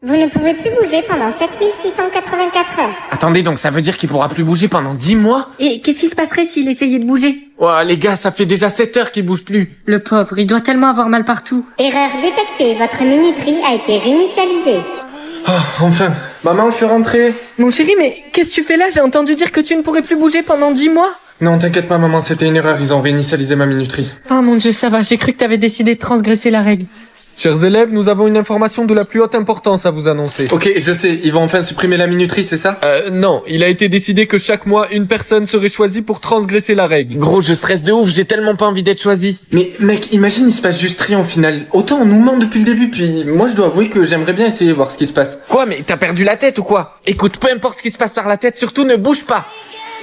Vous ne pouvez plus bouger pendant 7684 heures. Attendez, donc ça veut dire qu'il pourra plus bouger pendant 10 mois? Et qu'est-ce qui se passerait s'il essayait de bouger? Ouah, les gars, ça fait déjà 7 heures qu'il bouge plus. Le pauvre, il doit tellement avoir mal partout. Erreur détectée, votre minuterie a été réinitialisée. Ah, enfin. Maman, je suis rentré. Mon chéri, mais qu'est-ce que tu fais là? J'ai entendu dire que tu ne pourrais plus bouger pendant 10 mois. Non, t'inquiète pas, maman, c'était une erreur. Ils ont réinitialisé ma minuterie. Oh mon Dieu, ça va, j'ai cru que t'avais décidé de transgresser la règle. Chers élèves, nous avons une information de la plus haute importance à vous annoncer. Ok, je sais, ils vont enfin supprimer la minuterie, c'est ça? Non, il a été décidé que chaque mois, une personne serait choisie pour transgresser la règle. Gros, je stresse de ouf, j'ai tellement pas envie d'être choisi. Mais mec, imagine il se passe juste rien au final. Autant on nous ment depuis le début, puis moi je dois avouer que j'aimerais bien essayer de voir ce qui se passe. Quoi, mais t'as perdu la tête ou quoi? Écoute, peu importe ce qui se passe par la tête, surtout ne bouge pas.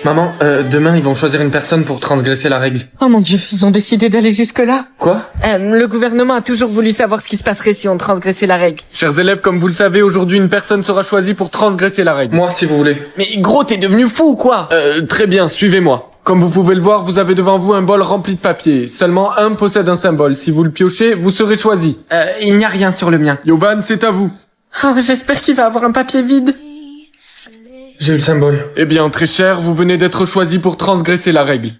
Maman, demain ils vont choisir une personne pour transgresser la règle. Oh mon Dieu, ils ont décidé d'aller jusque-là. Quoi? Le gouvernement a toujours voulu savoir ce qui se passerait si on transgressait la règle. Chers élèves, comme vous le savez, aujourd'hui, une personne sera choisie pour transgresser la règle. Moi, si vous voulez. Mais gros, t'es devenu fou ou quoi? Très bien, suivez-moi. Comme vous pouvez le voir, vous avez devant vous un bol rempli de papier. Seulement un possède un symbole. Si vous le piochez, vous serez choisi. Il n'y a rien sur le mien. Yovan, c'est à vous. Oh, j'espère qu'il va avoir un papier vide. J'ai eu le symbole. Eh bien, très cher, vous venez d'être choisi pour transgresser la règle.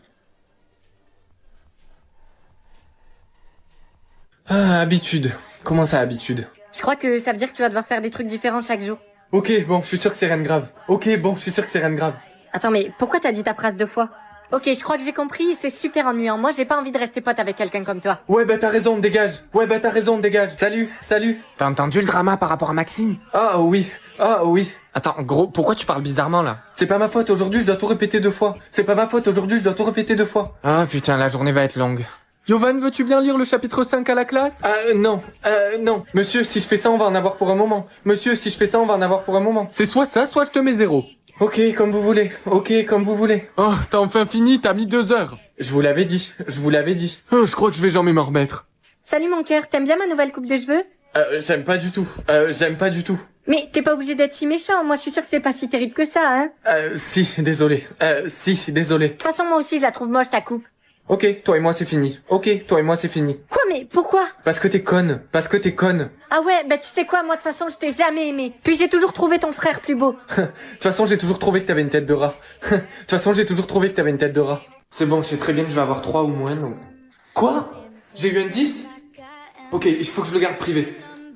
Ah, habitude. Comment ça, habitude? Je crois que ça veut dire que tu vas devoir faire des trucs différents chaque jour. Ok, bon, je suis sûr que c'est rien de grave. Ok, bon, je suis sûr que c'est rien de grave. Attends, mais pourquoi t'as dit ta phrase 2 fois? Ok, je crois que j'ai compris, c'est super ennuyant. Moi, j'ai pas envie de rester pote avec quelqu'un comme toi. Ouais, bah t'as raison, dégage. Ouais, bah t'as raison, dégage. Salut, salut. T'as entendu le drama par rapport à Maxime? Ah oui, ah oui. Attends, gros, pourquoi tu parles bizarrement là? C'est pas ma faute, aujourd'hui je dois tout répéter 2 fois. C'est pas ma faute, aujourd'hui je dois tout répéter 2 fois. Ah putain, la journée va être longue. Yovan, veux-tu bien lire le chapitre 5 à la classe? Non. Monsieur, si je fais ça, on va en avoir pour un moment. Monsieur, si je fais ça, on va en avoir pour un moment. C'est soit ça, soit je te mets 0. Ok, comme vous voulez. Ok, comme vous voulez. Oh, t'as enfin fini, t'as mis 2 heures. Je vous l'avais dit, je vous l'avais dit. Oh, je crois que je vais jamais m'en remettre. Salut mon cœur, t'aimes bien ma nouvelle coupe de cheveux? J'aime pas du tout. J'aime pas du tout. Mais t'es pas obligé d'être si méchant, moi je suis sûre que c'est pas si terrible que ça, hein? Si, désolé. Si, désolé. De toute façon, moi aussi je la trouve moche ta coupe. Ok, toi et moi c'est fini. Ok, toi et moi c'est fini. Quoi, mais pourquoi? Parce que t'es conne. Parce que t'es conne. Ah ouais, bah tu sais quoi, moi de toute façon je t'ai jamais aimé. Puis j'ai toujours trouvé ton frère plus beau. De toute façon, j'ai toujours trouvé que t'avais une tête de rat. De toute façon, j'ai toujours trouvé que t'avais une tête de rat. C'est bon, je sais très bien que je vais avoir 3 ou moins, donc... Quoi? J'ai eu un 10? Ok, il faut que je le garde privé.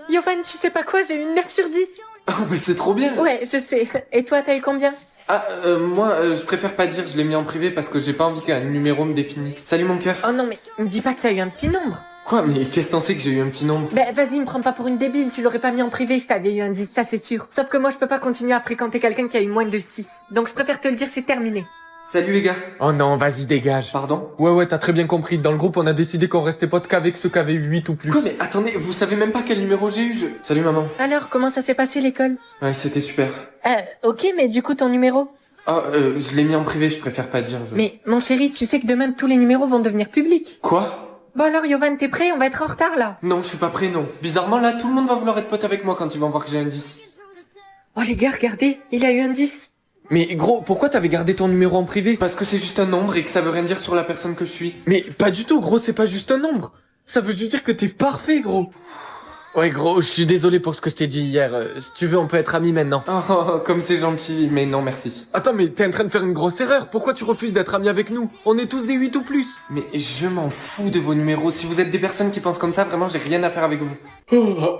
Yovan, tu sais pas quoi, j'ai eu 9 sur 10. Ah, mais c'est trop bien. Ouais, je sais. Et toi, t'as eu combien? Ah, moi, je préfère pas dire, je l'ai mis en privé parce que j'ai pas envie qu'un numéro me définisse. Salut mon cœur. Oh non, mais me dis pas que t'as eu un petit nombre. Quoi, mais qu'est-ce que t'en sais que j'ai eu un petit nombre? Ben vas-y, me prends pas pour une débile, tu l'aurais pas mis en privé si t'avais eu un 10, ça c'est sûr. Sauf que moi je peux pas continuer à fréquenter quelqu'un qui a eu moins de 6. Donc je préfère te le dire, c'est terminé. Salut les gars. Oh non, vas-y, dégage. Pardon? Ouais, t'as très bien compris. Dans le groupe, on a décidé qu'on restait potes qu'avec ceux qui avaient eu 8 ou plus. Quoi, mais attendez, vous savez même pas quel numéro j'ai eu, Salut maman. Alors, comment ça s'est passé l'école? Ouais, c'était super. Ok, mais du coup ton numéro? Ah, je l'ai mis en privé, je préfère pas dire. Mais mon chéri, tu sais que demain tous les numéros vont devenir publics. Quoi? Bon alors Yovan, t'es prêt? On va être en retard là. Non, je suis pas prêt, non. Bizarrement, là, tout le monde va vouloir être pote avec moi quand ils vont voir que j'ai un 10. Oh les gars, regardez, il a eu un 10. Mais gros, pourquoi t'avais gardé ton numéro en privé? Parce que c'est juste un nombre et que ça veut rien dire sur la personne que je suis. Mais pas du tout, gros, c'est pas juste un nombre. Ça veut juste dire que t'es parfait, gros. Ouais, gros, je suis désolé pour ce que je t'ai dit hier. Si tu veux, on peut être amis maintenant. Oh, comme c'est gentil, mais non merci. Attends, mais t'es en train de faire une grosse erreur. Pourquoi tu refuses d'être ami avec nous? On est tous des 8 ou plus. Mais je m'en fous de vos numéros. Si vous êtes des personnes qui pensent comme ça, vraiment, j'ai rien à faire avec vous.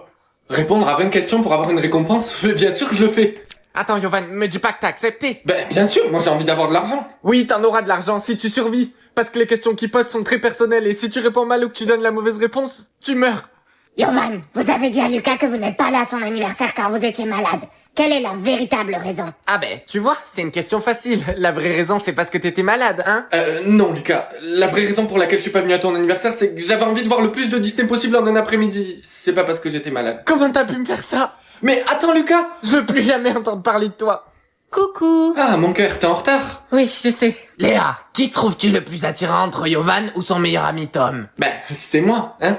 Répondre à 20 questions pour avoir une récompense? Mais bien sûr que je le fais. Attends, Yovan, me dis pas que t'as accepté. Ben, bien sûr, moi j'ai envie d'avoir de l'argent. Oui, t'en auras de l'argent si tu survis. Parce que les questions qu'ils posent sont très personnelles et si tu réponds mal ou que tu donnes la mauvaise réponse, tu meurs. Yovan, vous avez dit à Lucas que vous n'êtes pas là à son anniversaire car vous étiez malade. Quelle est la véritable raison? Ah ben, tu vois, c'est une question facile. La vraie raison, c'est parce que t'étais malade, hein? Non, Lucas. La vraie raison pour laquelle je suis pas venu à ton anniversaire, c'est que j'avais envie de voir le plus de Disney possible en un après-midi. C'est pas parce que j'étais malade. Comment t'as pu me faire ça? Mais attends, Lucas! Je veux plus jamais entendre parler de toi. Coucou. Ah, mon cœur, t'es en retard? Oui, je sais. Léa, qui trouves-tu le plus attirant entre Yovan ou son meilleur ami Tom? Ben, c'est moi, hein?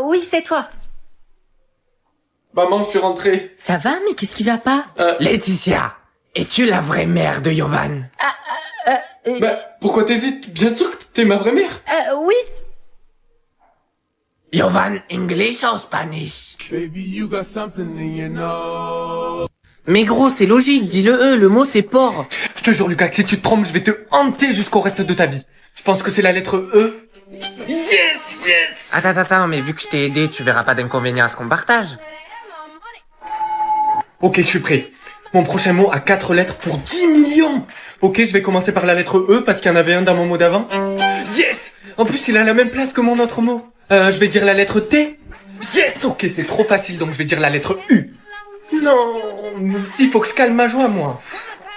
Oui, c'est toi. Maman, je suis rentré. Ça va, mais qu'est-ce qui va pas? Laetitia, es-tu la vraie mère de Yovan? Ben, pourquoi t'hésites? Bien sûr que t'es ma vraie mère. Oui. Jovan, English or Spanish? Mais gros, c'est logique, dis le E, le mot c'est porc. Je te jure, Lucas, que si tu te trompes, je vais te hanter jusqu'au reste de ta vie. Je pense que c'est la lettre E. Yes! Attends, mais vu que je t'ai aidé, tu verras pas d'inconvénient à ce qu'on partage. Ok, je suis prêt. Mon prochain mot a 4 lettres pour 10 millions. Ok, je vais commencer par la lettre E parce qu'il y en avait un dans mon mot d'avant. Yes! En plus, il a la même place que mon autre mot. Je vais dire la lettre T. Yes! Ok, c'est trop facile, donc je vais dire la lettre U. Non, si, faut que je calme ma joie, moi.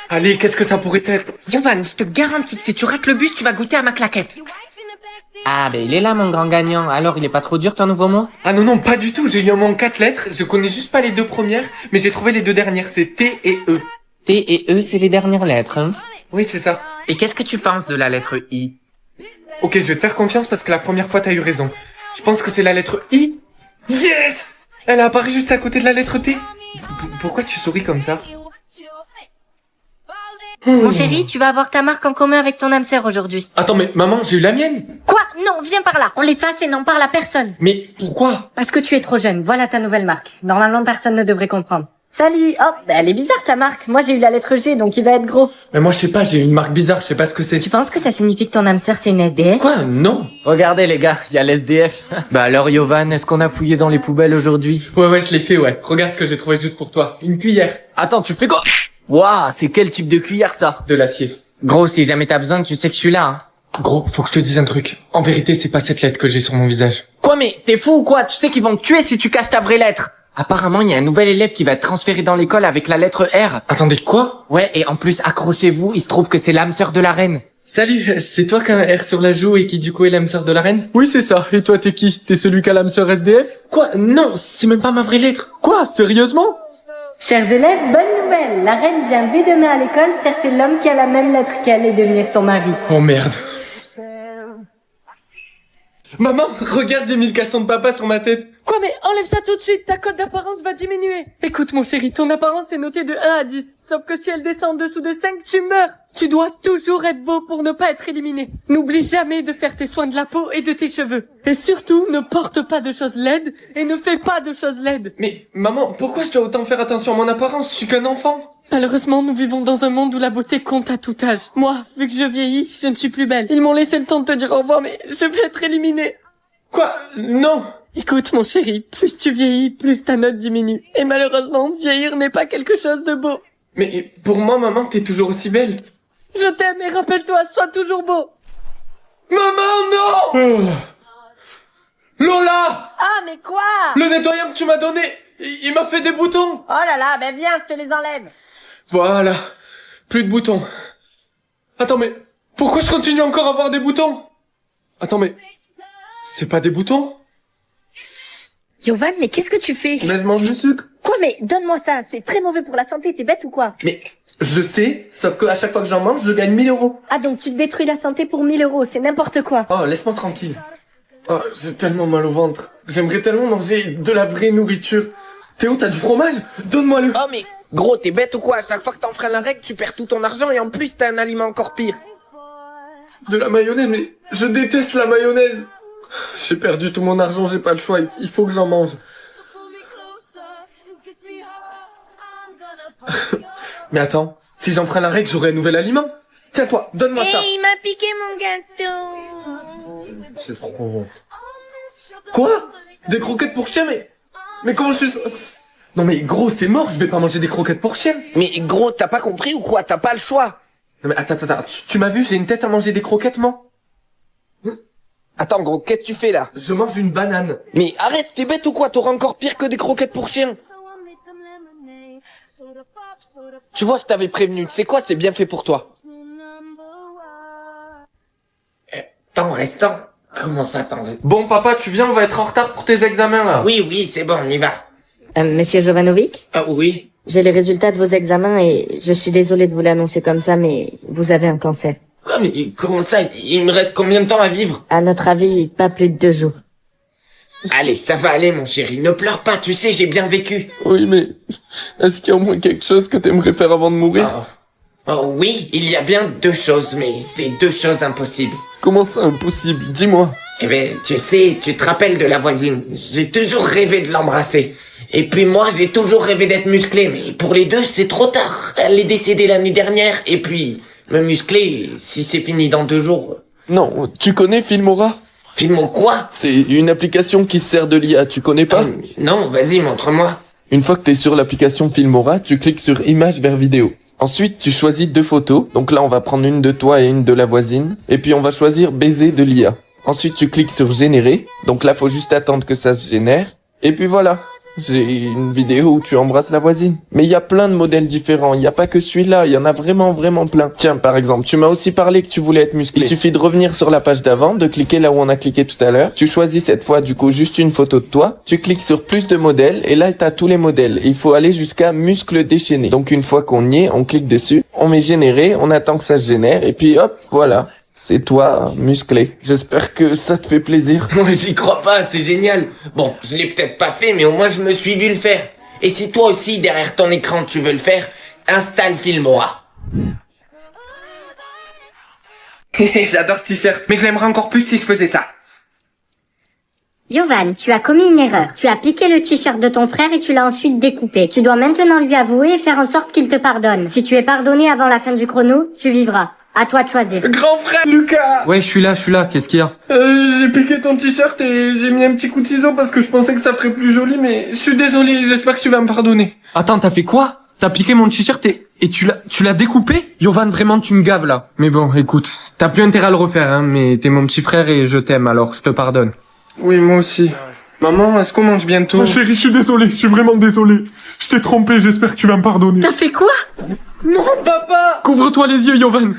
Allez, qu'est-ce que ça pourrait être? Yovan, je te garantis que si tu rates le bus, tu vas goûter à ma claquette. Ah, ben il est là, mon grand gagnant. Alors, il est pas trop dur, ton nouveau mot? Ah non, pas du tout, j'ai eu un mot en 4 lettres. Je connais juste pas les 2 premières, mais j'ai trouvé les 2 dernières, c'est T et E. T et E, c'est les dernières lettres, hein. Oui, c'est ça. Et qu'est-ce que tu penses de la lettre I? Ok, je vais te faire confiance parce que la première fois, t'as eu raison. Je pense que c'est la lettre I. Yes! Elle a apparu juste à côté de la lettre T. Pourquoi tu souris comme ça? Mon chéri, tu vas avoir ta marque en commun avec ton âme sœur aujourd'hui. Attends, mais maman, j'ai eu la mienne. Quoi? Non, viens par là. On l'efface et n'en parle à personne. Mais pourquoi? Parce que tu es trop jeune. Voilà ta nouvelle marque. Normalement, personne ne devrait comprendre. Salut. Oh, bah elle est bizarre ta marque. Moi, j'ai eu la lettre G, donc il va être gros. Mais moi, je sais pas, j'ai une marque bizarre, je sais pas ce que c'est. Tu penses que ça signifie que ton âme sœur, c'est une SDF? Quoi? Non. Regardez, les gars, il y a l'SDF. Bah alors, Jovan, est-ce qu'on a fouillé dans les poubelles aujourd'hui? Ouais, je l'ai fait, ouais. Regarde ce que j'ai trouvé juste pour toi. Une cuillère. Attends, tu fais quoi? Waouh, c'est quel type de cuillère, ça? De l'acier. Gros, si jamais t'as besoin, tu sais que je suis là, hein. Gros, faut que je te dise un truc. En vérité, c'est pas cette lettre que j'ai sur mon visage. Quoi, mais t'es fou ou quoi? Tu sais qu'ils vont te tuer si tu caches ta vraie lettre. Apparemment, il y a un nouvel élève qui va être transféré dans l'école avec la lettre R. Attendez, quoi? Ouais, et en plus, accrochez-vous, il se trouve que c'est l'âme sœur de la reine. Salut, c'est toi qui as un R sur la joue et qui du coup est l'âme sœur de la reine? Oui, c'est ça. Et toi, t'es qui? T'es celui qui a l'âme sœur SDF? Quoi? Non, c'est même pas ma vraie lettre. Quoi? Sérieusement? Chers élèves, bonne nouvelle. La reine vient dès demain à l'école chercher l'homme qui a la même lettre qu'elle et devenir son mari. Oh merde. Maman, regarde, j'ai mis le caleçon de papa sur ma tête. Quoi, mais enlève ça tout de suite, ta cote d'apparence va diminuer. Écoute mon chéri, ton apparence est notée de 1 à 10. Sauf que si elle descend en dessous de 5, tu meurs. Tu dois toujours être beau pour ne pas être éliminé. N'oublie jamais de faire tes soins de la peau et de tes cheveux. Et surtout, ne porte pas de choses laides et ne fais pas de choses laides. Mais maman, pourquoi je dois autant faire attention à mon apparence? Je suis qu'un enfant. Malheureusement, nous vivons dans un monde où la beauté compte à tout âge. Moi, vu que je vieillis, je ne suis plus belle. Ils m'ont laissé le temps de te dire au revoir, mais je vais être éliminée. Quoi? Non. Écoute, mon chéri, plus tu vieillis, plus ta note diminue. Et malheureusement, vieillir n'est pas quelque chose de beau. Mais pour moi, maman, t'es toujours aussi belle. Je t'aime et rappelle-toi, sois toujours beau. Maman, non! Lola! Ah, mais quoi? Le nettoyant que tu m'as donné, il m'a fait des boutons. Oh là là, ben viens, je te les enlève. Voilà. Plus de boutons. Attends, mais pourquoi je continue encore à avoir des boutons? Attends, mais c'est pas des boutons? Yovan, mais qu'est-ce que tu fais? Mais je mange du sucre. Quoi, mais donne-moi ça, c'est très mauvais pour la santé, t'es bête ou quoi? Mais je sais, sauf que à chaque fois que j'en mange, je gagne 1000 euros. Ah, donc tu te détruis la santé pour 1000 euros, c'est n'importe quoi. Oh, laisse-moi tranquille. Oh, j'ai tellement mal au ventre. J'aimerais tellement manger de la vraie nourriture. Théo, t'as du fromage? Donne-moi-le. Oh, mais gros, t'es bête ou quoi? À chaque fois que t'enfreins la règle, tu perds tout ton argent et en plus, t'as un aliment encore pire. De la mayonnaise, mais je déteste la mayonnaise. J'ai perdu tout mon argent, j'ai pas le choix, il faut que j'en mange. Mais attends, si j'emprunte la règle, j'aurai un nouvel aliment. Tiens toi, donne-moi ça. Il m'a piqué mon gâteau. C'est trop bon. Quoi? Des croquettes pour chien, mais comment je fais ça? Non mais gros, c'est mort, je vais pas manger des croquettes pour chien. Mais gros, t'as pas compris ou quoi? T'as pas le choix. Non mais attends, tu m'as vu, j'ai une tête à manger des croquettes, moi? Attends, gros, qu'est-ce que tu fais là? Je mange une banane. Mais arrête, t'es bête ou quoi? T'auras encore pire que des croquettes pour chiens. Tu vois, je t'avais prévenu. Tu sais quoi? C'est bien fait pour toi. T'en restant? Comment ça, t'en restes? Bon papa, tu viens, on va être en retard pour tes examens là. Oui, c'est bon, on y va. Monsieur Jovanovic? Ah oui? J'ai les résultats de vos examens et je suis désolée de vous l'annoncer comme ça, mais vous avez un cancer. Ah, mais comment ça? Il me reste combien de temps à vivre? À notre avis, pas plus de 2 jours. Allez, ça va aller, mon chéri. Ne pleure pas, tu sais, j'ai bien vécu. Oui, mais est-ce qu'il y a au moins quelque chose que t'aimerais faire avant de mourir? Oh oui, il y a bien 2 choses, mais c'est 2 choses impossibles. Comment ça impossible? Dis-moi. Eh ben, tu sais, tu te rappelles de la voisine. J'ai toujours rêvé de l'embrasser. Et puis moi, j'ai toujours rêvé d'être musclé, mais pour les deux, c'est trop tard. Elle est décédée l'année dernière, et puis, me muscler, si c'est fini dans 2 jours. Non, tu connais Filmora? Filme quoi? C'est une application qui se sert de l'IA, tu connais pas? Non, vas-y, montre-moi. Une fois que t'es sur l'application Filmora, tu cliques sur image vers vidéo. Ensuite, tu choisis 2 photos. Donc là, on va prendre une de toi et une de la voisine. Et puis, on va choisir baiser de l'IA. Ensuite, tu cliques sur générer. Donc là, faut juste attendre que ça se génère. Et puis voilà. J'ai une vidéo où tu embrasses la voisine. Mais il y a plein de modèles différents. Il n'y a pas que celui-là. Il y en a vraiment, vraiment plein. Tiens, par exemple, tu m'as aussi parlé que tu voulais être musclé. Il suffit de revenir sur la page d'avant, de cliquer là où on a cliqué tout à l'heure. Tu choisis cette fois, du coup, juste une photo de toi. Tu cliques sur plus de modèles. Et là, t'as tous les modèles. Et il faut aller jusqu'à muscles déchaînés. Donc, une fois qu'on y est, on clique dessus. On met générer. On attend que ça se génère. Et puis, hop, voilà. C'est toi, musclé. J'espère que ça te fait plaisir. Moi, j'y crois pas, c'est génial. Bon, je l'ai peut-être pas fait, mais au moins je me suis vu le faire. Et si toi aussi, derrière ton écran, tu veux le faire, installe Filmora. J'adore ce t-shirt, mais je l'aimerais encore plus si je faisais ça. Yovan, tu as commis une erreur. Tu as piqué le t-shirt de ton frère et tu l'as ensuite découpé. Tu dois maintenant lui avouer et faire en sorte qu'il te pardonne. Si tu es pardonné avant la fin du chrono, tu vivras. À toi de choisir. Grand frère Lucas! Ouais, je suis là, qu'est-ce qu'il y a? J'ai piqué ton t-shirt et j'ai mis un petit coup de ciseau parce que je pensais que ça ferait plus joli, mais je suis désolé, j'espère que tu vas me pardonner. Attends, t'as fait quoi? T'as piqué mon t-shirt et tu l'as découpé? Yovan, vraiment, tu me gaves, là. Mais bon, écoute, t'as plus intérêt à le refaire, hein, mais t'es mon petit frère et je t'aime, alors je te pardonne. Oui, moi aussi. Maman, est-ce qu'on mange bientôt? Chérie, je suis désolé, je suis vraiment désolé. Je t'ai trompé, j'espère que tu vas me pardonner. T'as fait quoi? Non, papa! Couvre-toi les yeux, Yovan.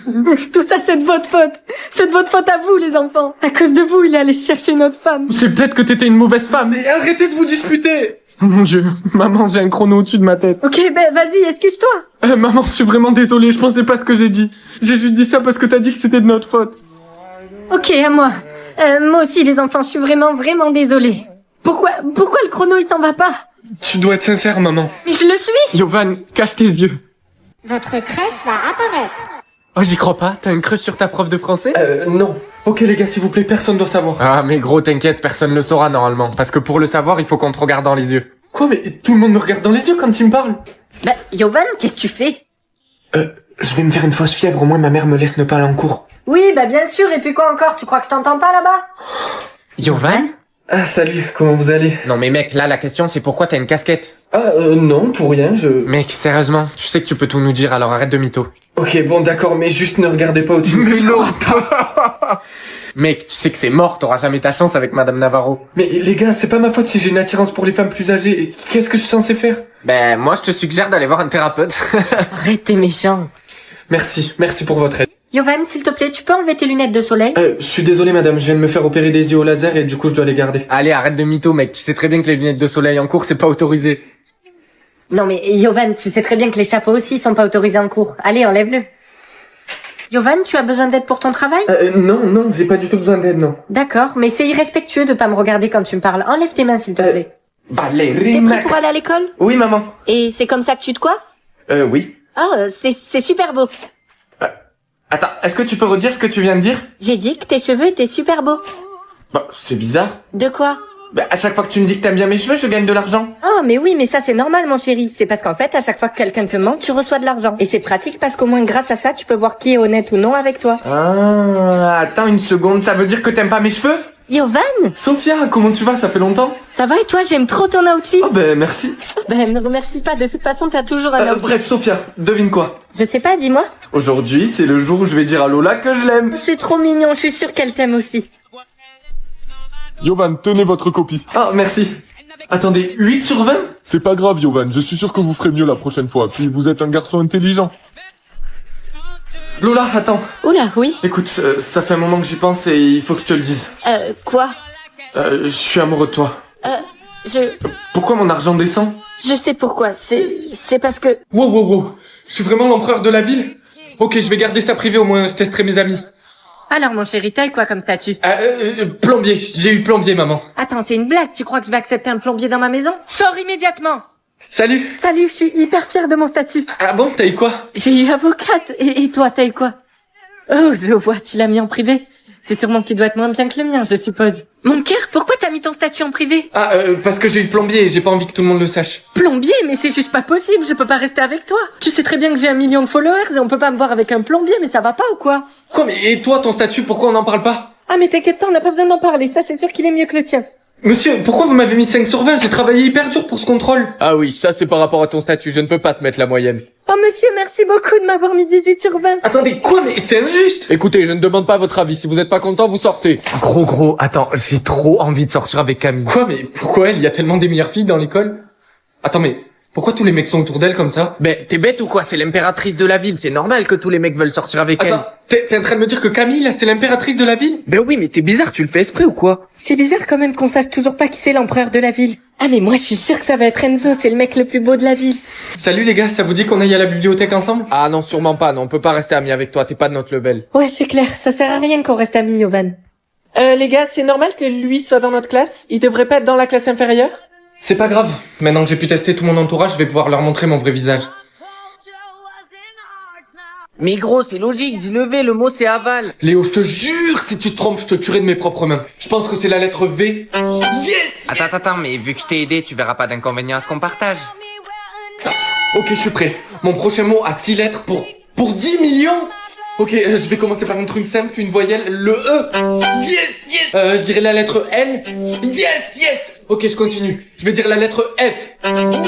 Tout ça, c'est de votre faute. C'est de votre faute à vous, les enfants. À cause de vous, il est allé chercher une autre femme. C'est peut-être que t'étais une mauvaise femme. Mais arrêtez de vous disputer! Oh mon Dieu, maman, j'ai un chrono au-dessus de ma tête. Ok, ben vas-y, excuse-toi. Maman, je suis vraiment désolé, je pensais pas ce que j'ai dit. J'ai juste dit ça parce que t'as dit que c'était de notre faute. Ok, à moi. Moi aussi, les enfants, je suis vraiment, vraiment désolée. Pourquoi le chrono, il s'en va pas? Tu dois être sincère, maman. Mais je le suis. Yovan, cache tes yeux. Votre crèche va apparaître. Oh, j'y crois pas, t'as une crush sur ta prof de français? Non. Ok, les gars, s'il vous plaît, personne doit savoir. Ah, mais gros, t'inquiète, personne le saura normalement. Parce que pour le savoir, il faut qu'on te regarde dans les yeux. Quoi, mais tout le monde me regarde dans les yeux quand il me parle? Bah, Yovan, qu'est-ce que tu fais? Je vais me faire une fausse fièvre, au moins ma mère me laisse ne pas aller en cours. Oui, bah bien sûr, et puis quoi encore? Tu crois que je t'entends pas là-bas? Yovan? Ah, salut, comment vous allez? Non mais mec, là la question c'est pourquoi t'as une casquette? Ah, non, pour rien, Mec, sérieusement, tu sais que tu peux tout nous dire, alors arrête de mytho. Ok, bon, d'accord, mais juste ne regardez pas au-dessus. Mais non! Mec, tu sais que c'est mort, t'auras jamais ta chance avec Madame Navarro. Mais les gars, c'est pas ma faute si j'ai une attirance pour les femmes plus âgées. Qu'est-ce que je suis censé faire? Ben, moi, je te suggère d'aller voir un thérapeute. Arrête, t'es méchant. Merci pour votre aide. Yovan, s'il te plaît, tu peux enlever tes lunettes de soleil? Je suis désolé madame, je viens de me faire opérer des yeux au laser et du coup je dois les garder. Allez, arrête de mytho, mec. Tu sais très bien que les lunettes de soleil en cours, c'est pas autorisé. Non mais Yovan, tu sais très bien que les chapeaux aussi sont pas autorisés en cours. Allez, enlève-le. Yovan, tu as besoin d'aide pour ton travail? Non, j'ai pas du tout besoin d'aide, non. D'accord, mais c'est irrespectueux de pas me regarder quand tu me parles. Enlève tes mains, s'il te plaît. T'es Ballerina. prêt pour aller à l'école? Oui maman. Et c'est comme ça que tu te coiffes? Oui. Oh, c'est super beau. Attends, est-ce que tu peux redire ce que tu viens de dire? J'ai dit que tes cheveux étaient super beaux. Bah, c'est bizarre. De quoi? Bah, à chaque fois que tu me dis que t'aimes bien mes cheveux, je gagne de l'argent. Oh, mais oui, mais ça c'est normal, mon chéri. C'est parce qu'en fait, à chaque fois que quelqu'un te ment, tu reçois de l'argent. Et c'est pratique parce qu'au moins grâce à ça, tu peux voir qui est honnête ou non avec toi. Ah, attends une seconde, ça veut dire que t'aimes pas mes cheveux? Yovan? Sophia, comment tu vas? Ça fait longtemps? Ça va et toi? J'aime trop ton outfit. Oh ben merci. Ben, me remercie pas. De toute façon, t'as toujours un outfit. Bref Sophia, devine quoi? Je sais pas, dis-moi. Aujourd'hui, c'est le jour où je vais dire à Lola que je l'aime. C'est trop mignon, je suis sûre qu'elle t'aime aussi. Yovan, tenez votre copie. Ah, merci. Attendez, 8 sur 20? C'est pas grave, Yovan, je suis sûr que vous ferez mieux la prochaine fois. Puis vous êtes un garçon intelligent. Lola, attends. Oula, oui. Écoute, ça fait un moment que j'y pense et il faut que je te le dise. Quoi? Je suis amoureux de toi. Je Pourquoi mon argent descend? sais pourquoi. C'est parce que... Wow. Je suis vraiment l'empereur de la ville? Ok, je vais garder ça privé, au moins je testerai mes amis. Alors, mon chéri, taille quoi comme statut? Plombier, j'ai eu plombier, maman. Attends, c'est une blague. Tu crois que je vais accepter un plombier dans ma maison? Sors immédiatement! Salut. Salut, je suis hyper fière de mon statut. Ah bon, t'as eu quoi? J'ai eu avocate. Et toi, t'as eu quoi? Oh, je vois, tu l'as mis en privé. C'est sûrement qu'il doit être moins bien que le mien, je suppose. Mon cœur, pourquoi t'as mis ton statut en privé? Ah, parce que j'ai eu le plombier et j'ai pas envie que tout le monde le sache. Plombier, mais c'est juste pas possible, je peux pas rester avec toi. Tu sais très bien que j'ai 1 million de followers et on peut pas me voir avec un plombier, mais ça va pas ou quoi? Quoi, mais et toi, ton statut, pourquoi on n'en parle pas? Ah mais t'inquiète pas, on n'a pas besoin d'en parler, ça c'est sûr qu'il est mieux que le tien. Monsieur, pourquoi vous m'avez mis 5 sur 20? J'ai travaillé hyper dur pour ce contrôle. Ah oui, ça c'est par rapport à ton statut, je ne peux pas te mettre la moyenne. Oh monsieur, merci beaucoup de m'avoir mis 18 sur 20. Attendez, quoi, mais c'est injuste. Écoutez, je ne demande pas votre avis, si vous êtes pas content, vous sortez. Gros, attends, j'ai trop envie de sortir avec Camille. Quoi, mais pourquoi elle? Il y a tellement des meilleures filles dans l'école. Attends, mais pourquoi tous les mecs sont autour d'elle comme ça? Ben, t'es bête ou quoi? C'est l'impératrice de la ville, c'est normal que tous les mecs veulent sortir avec Attends, t'es en train de me dire que Camille, là, c'est l'impératrice de la ville? elle. Ben oui, mais t'es bizarre, tu le fais exprès ou quoi? C'est bizarre quand même qu'on sache toujours pas qui c'est l'empereur de la ville. Ah mais moi je suis sûre que ça va être Enzo, c'est le mec le plus beau de la ville. Salut les gars, ça vous dit qu'on aille à la bibliothèque ensemble? Ah non, sûrement pas, non, on peut pas rester amis avec toi, t'es pas de notre level. Ouais c'est clair, ça sert à rien qu'on reste amis, Yovan. Les gars, c'est normal que lui soit dans notre classe? Il devrait pas être dans la classe inférieure? C'est pas grave. Maintenant que j'ai pu tester tout mon entourage, je vais pouvoir leur montrer mon vrai visage. Mais gros, c'est logique, dis-le V, le mot c'est aval. Léo, je te jure, si tu te trompes, je te tuerai de mes propres mains. Je pense que c'est la lettre V. Yes! Attends, mais vu que je t'ai aidé, tu verras pas d'inconvénient à ce qu'on partage. Ok, je suis prêt. Mon prochain mot a 6 lettres pour 10 millions? Ok, je vais commencer par un truc simple, une voyelle, le E. Yes! Je dirais la lettre L. Yes! Ok, je continue. Je vais dire la lettre F.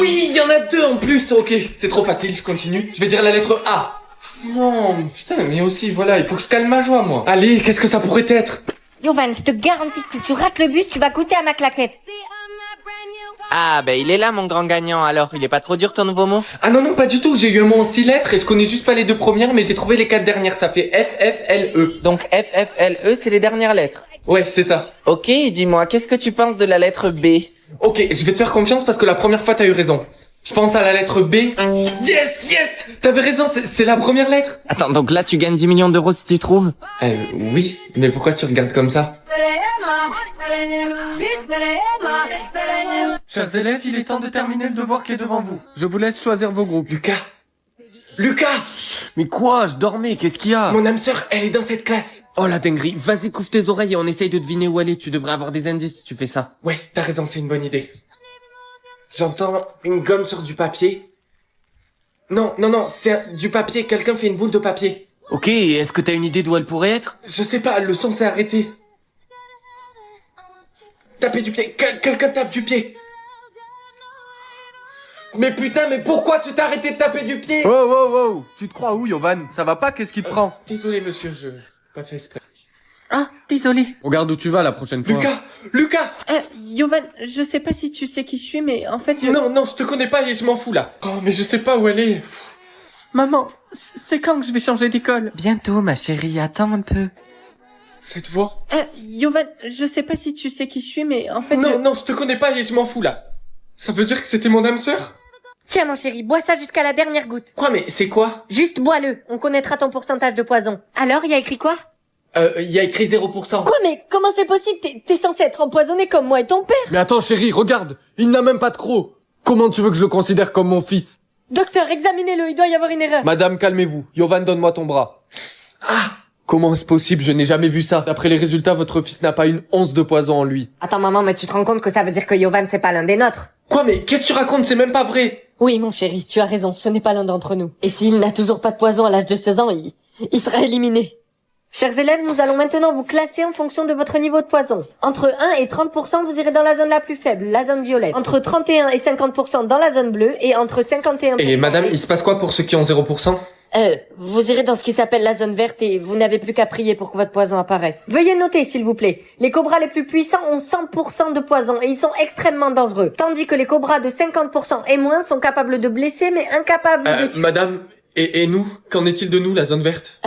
Oui, il y en a 2 en plus. Ok, c'est trop facile, je continue. Je vais dire la lettre A. Non, putain, mais aussi, voilà, il faut que je calme ma joie, moi. Allez, qu'est-ce que ça pourrait être? Yovan, je te garantis que si tu rates le bus, tu vas goûter à ma claquette. Ah, ben il est là mon grand gagnant alors, il est pas trop dur ton nouveau mot? Ah non, pas du tout, j'ai eu un mot en 6 lettres et je connais juste pas les 2 premières, mais j'ai trouvé les 4 dernières, ça fait F, F, L, E. Donc FFLE, c'est les dernières lettres. Ouais, c'est ça. Ok, dis-moi, qu'est-ce que tu penses de la lettre B? Ok, je vais te faire confiance parce que la première fois t'as eu raison. Je pense à la lettre B. Yes! T'avais raison, c'est la première lettre. Attends, donc là tu gagnes 10 millions d'euros si tu trouves? Oui, mais pourquoi tu regardes comme ça? Chers élèves, il est temps de terminer le devoir qui est devant vous. Je vous laisse choisir vos groupes. Lucas! Mais quoi? Je dormais, qu'est-ce qu'il y a? Mon âme sœur, elle est dans cette classe. Oh la dinguerie, vas-y couvre tes oreilles et on essaye de deviner où elle est, tu devrais avoir des indices si tu fais ça. Ouais, t'as raison, c'est une bonne idée. J'entends une gomme sur du papier. Non, c'est du papier, quelqu'un fait une boule de papier. Ok, est-ce que t'as une idée d'où elle pourrait être? Je sais pas, le son s'est arrêté. Taper du pied, quelqu'un tape du pied. Mais putain, mais pourquoi tu t'es arrêté de taper du pied? Wow, tu te crois où, Yovan? Ça va pas, qu'est-ce qui te prend? Désolé monsieur, je pas fait exprès. Ah, désolé. Regarde où tu vas la prochaine fois. Lucas! Yovan, je sais pas si tu sais qui je suis, mais en fait je... Non, je te connais pas et je m'en fous là. Oh, mais je sais pas où elle est. Maman, c'est quand que je vais changer d'école? Bientôt ma chérie, attends un peu. Cette voix? Yovan, je sais pas si tu sais qui je suis, mais en fait Non, je te connais pas et je m'en fous là. Ça veut dire que c'était mon âme sœur? Tiens mon chéri, bois ça jusqu'à la dernière goutte. Quoi, mais c'est quoi? Juste bois-le, on connaîtra ton pourcentage de poison. Alors, il y a écrit quoi? Il y a écrit 0%. Quoi, mais comment c'est possible? T'es censé être empoisonné comme moi et ton père. Mais attends, chérie, regarde, il n'a même pas de croc. Comment tu veux que je le considère comme mon fils? Docteur, examinez-le, il doit y avoir une erreur. Madame, calmez-vous. Yovan, donne-moi ton bras. Ah! Comment c'est possible? Je n'ai jamais vu ça. D'après les résultats, votre fils n'a pas une once de poison en lui. Attends maman, mais tu te rends compte que ça veut dire que Yovan c'est pas l'un des nôtres? Quoi, mais qu'est-ce que tu racontes? C'est même pas vrai. Oui, mon chéri, tu as raison, ce n'est pas l'un d'entre nous. Et s'il n'a toujours pas de poison à l'âge de 16 ans, il sera éliminé. Chers élèves, nous allons maintenant vous classer en fonction de votre niveau de poison. Entre 1 et 30%, vous irez dans la zone la plus faible, la zone violette. Entre 31 et 50% dans la zone bleue et entre 51%... Et madame, il se passe quoi pour ceux qui ont 0%? Vous irez dans ce qui s'appelle la zone verte et vous n'avez plus qu'à prier pour que votre poison apparaisse. Veuillez noter, s'il vous plaît. Les cobras les plus puissants ont 100% de poison et ils sont extrêmement dangereux. Tandis que les cobras de 50% et moins sont capables de blesser mais incapables de tuer. Madame, et nous? Qu'en est-il de nous, la zone verte?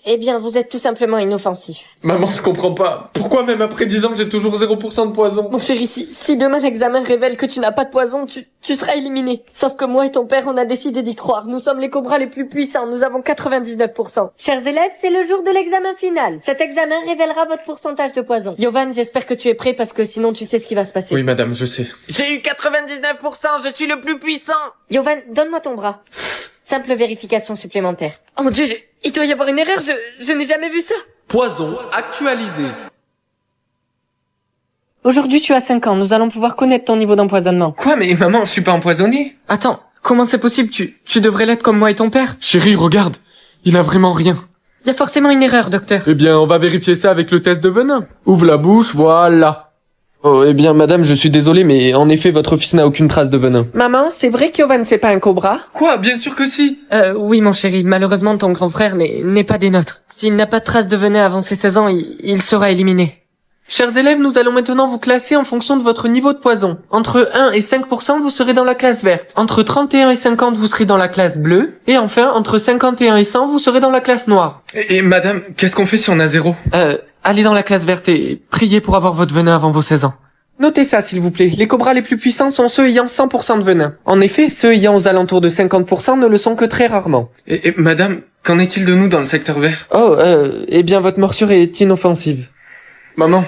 Eh bien, vous êtes tout simplement inoffensif. Maman, je comprends pas. Pourquoi même après 10 ans, j'ai toujours 0% de poison? Mon chéri, si demain l'examen révèle que tu n'as pas de poison, tu seras éliminé. Sauf que moi et ton père, on a décidé d'y croire. Nous sommes les cobras les plus puissants, nous avons 99%. Chers élèves, c'est le jour de l'examen final. Cet examen révélera votre pourcentage de poison. Yovan, j'espère que tu es prêt parce que sinon tu sais ce qui va se passer. Oui, madame, je sais. J'ai eu 99%, je suis le plus puissant. Yovan, donne-moi ton bras. Simple vérification supplémentaire. Oh mon dieu, il doit y avoir une erreur, je n'ai jamais vu ça. Poison actualisé. Aujourd'hui, tu as 5 ans. Nous allons pouvoir connaître ton niveau d'empoisonnement. Quoi, mais maman, je suis pas empoisonné. Attends, comment c'est possible? Tu devrais l'être comme moi et ton père. Chérie, regarde. Il a vraiment rien. Il y a forcément une erreur, docteur. Eh bien, on va vérifier ça avec le test de venin. Ouvre la bouche, voilà. Oh, eh bien, madame, je suis désolé, mais en effet, votre fils n'a aucune trace de venin. Maman, c'est vrai qu'Yovan, c'est pas un cobra? Quoi, bien sûr que si. Oui, mon chéri. Malheureusement, ton grand frère n'est pas des nôtres. S'il n'a pas de trace de venin avant ses 16 ans, il sera éliminé. Chers élèves, nous allons maintenant vous classer en fonction de votre niveau de poison. Entre 1 et 5%, vous serez dans la classe verte. Entre 31 et 50, vous serez dans la classe bleue. Et enfin, entre 51 et 100, vous serez dans la classe noire. Et madame, qu'est-ce qu'on fait si on a 0? Allez dans la classe verte et priez pour avoir votre venin avant vos 16 ans. Notez ça, s'il vous plaît. Les cobras les plus puissants sont ceux ayant 100% de venin. En effet, ceux ayant aux alentours de 50% ne le sont que très rarement. Et madame, qu'en est-il de nous dans le secteur vert? Oh, eh bien, votre morsure est inoffensive. Maman,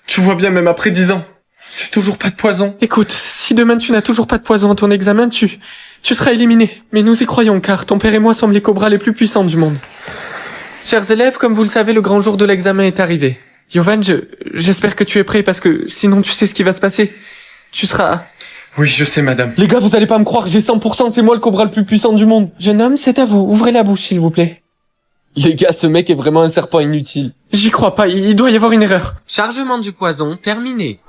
tu vois bien, même après 10 ans, c'est toujours pas de poison. Écoute, si demain tu n'as toujours pas de poison à ton examen, tu seras éliminé. Mais nous y croyons, car ton père et moi sommes les cobras les plus puissants du monde. Chers élèves, comme vous le savez, le grand jour de l'examen est arrivé. Yovan, j'espère que tu es prêt, parce que sinon tu sais ce qui va se passer. Tu seras... Oui, je sais, madame. Les gars, vous allez pas me croire, j'ai 100%, c'est moi le cobra le plus puissant du monde. Jeune homme, c'est à vous, ouvrez la bouche, s'il vous plaît. Les gars, ce mec est vraiment un serpent inutile. J'y crois pas, il doit y avoir une erreur. Chargement du poison, terminé.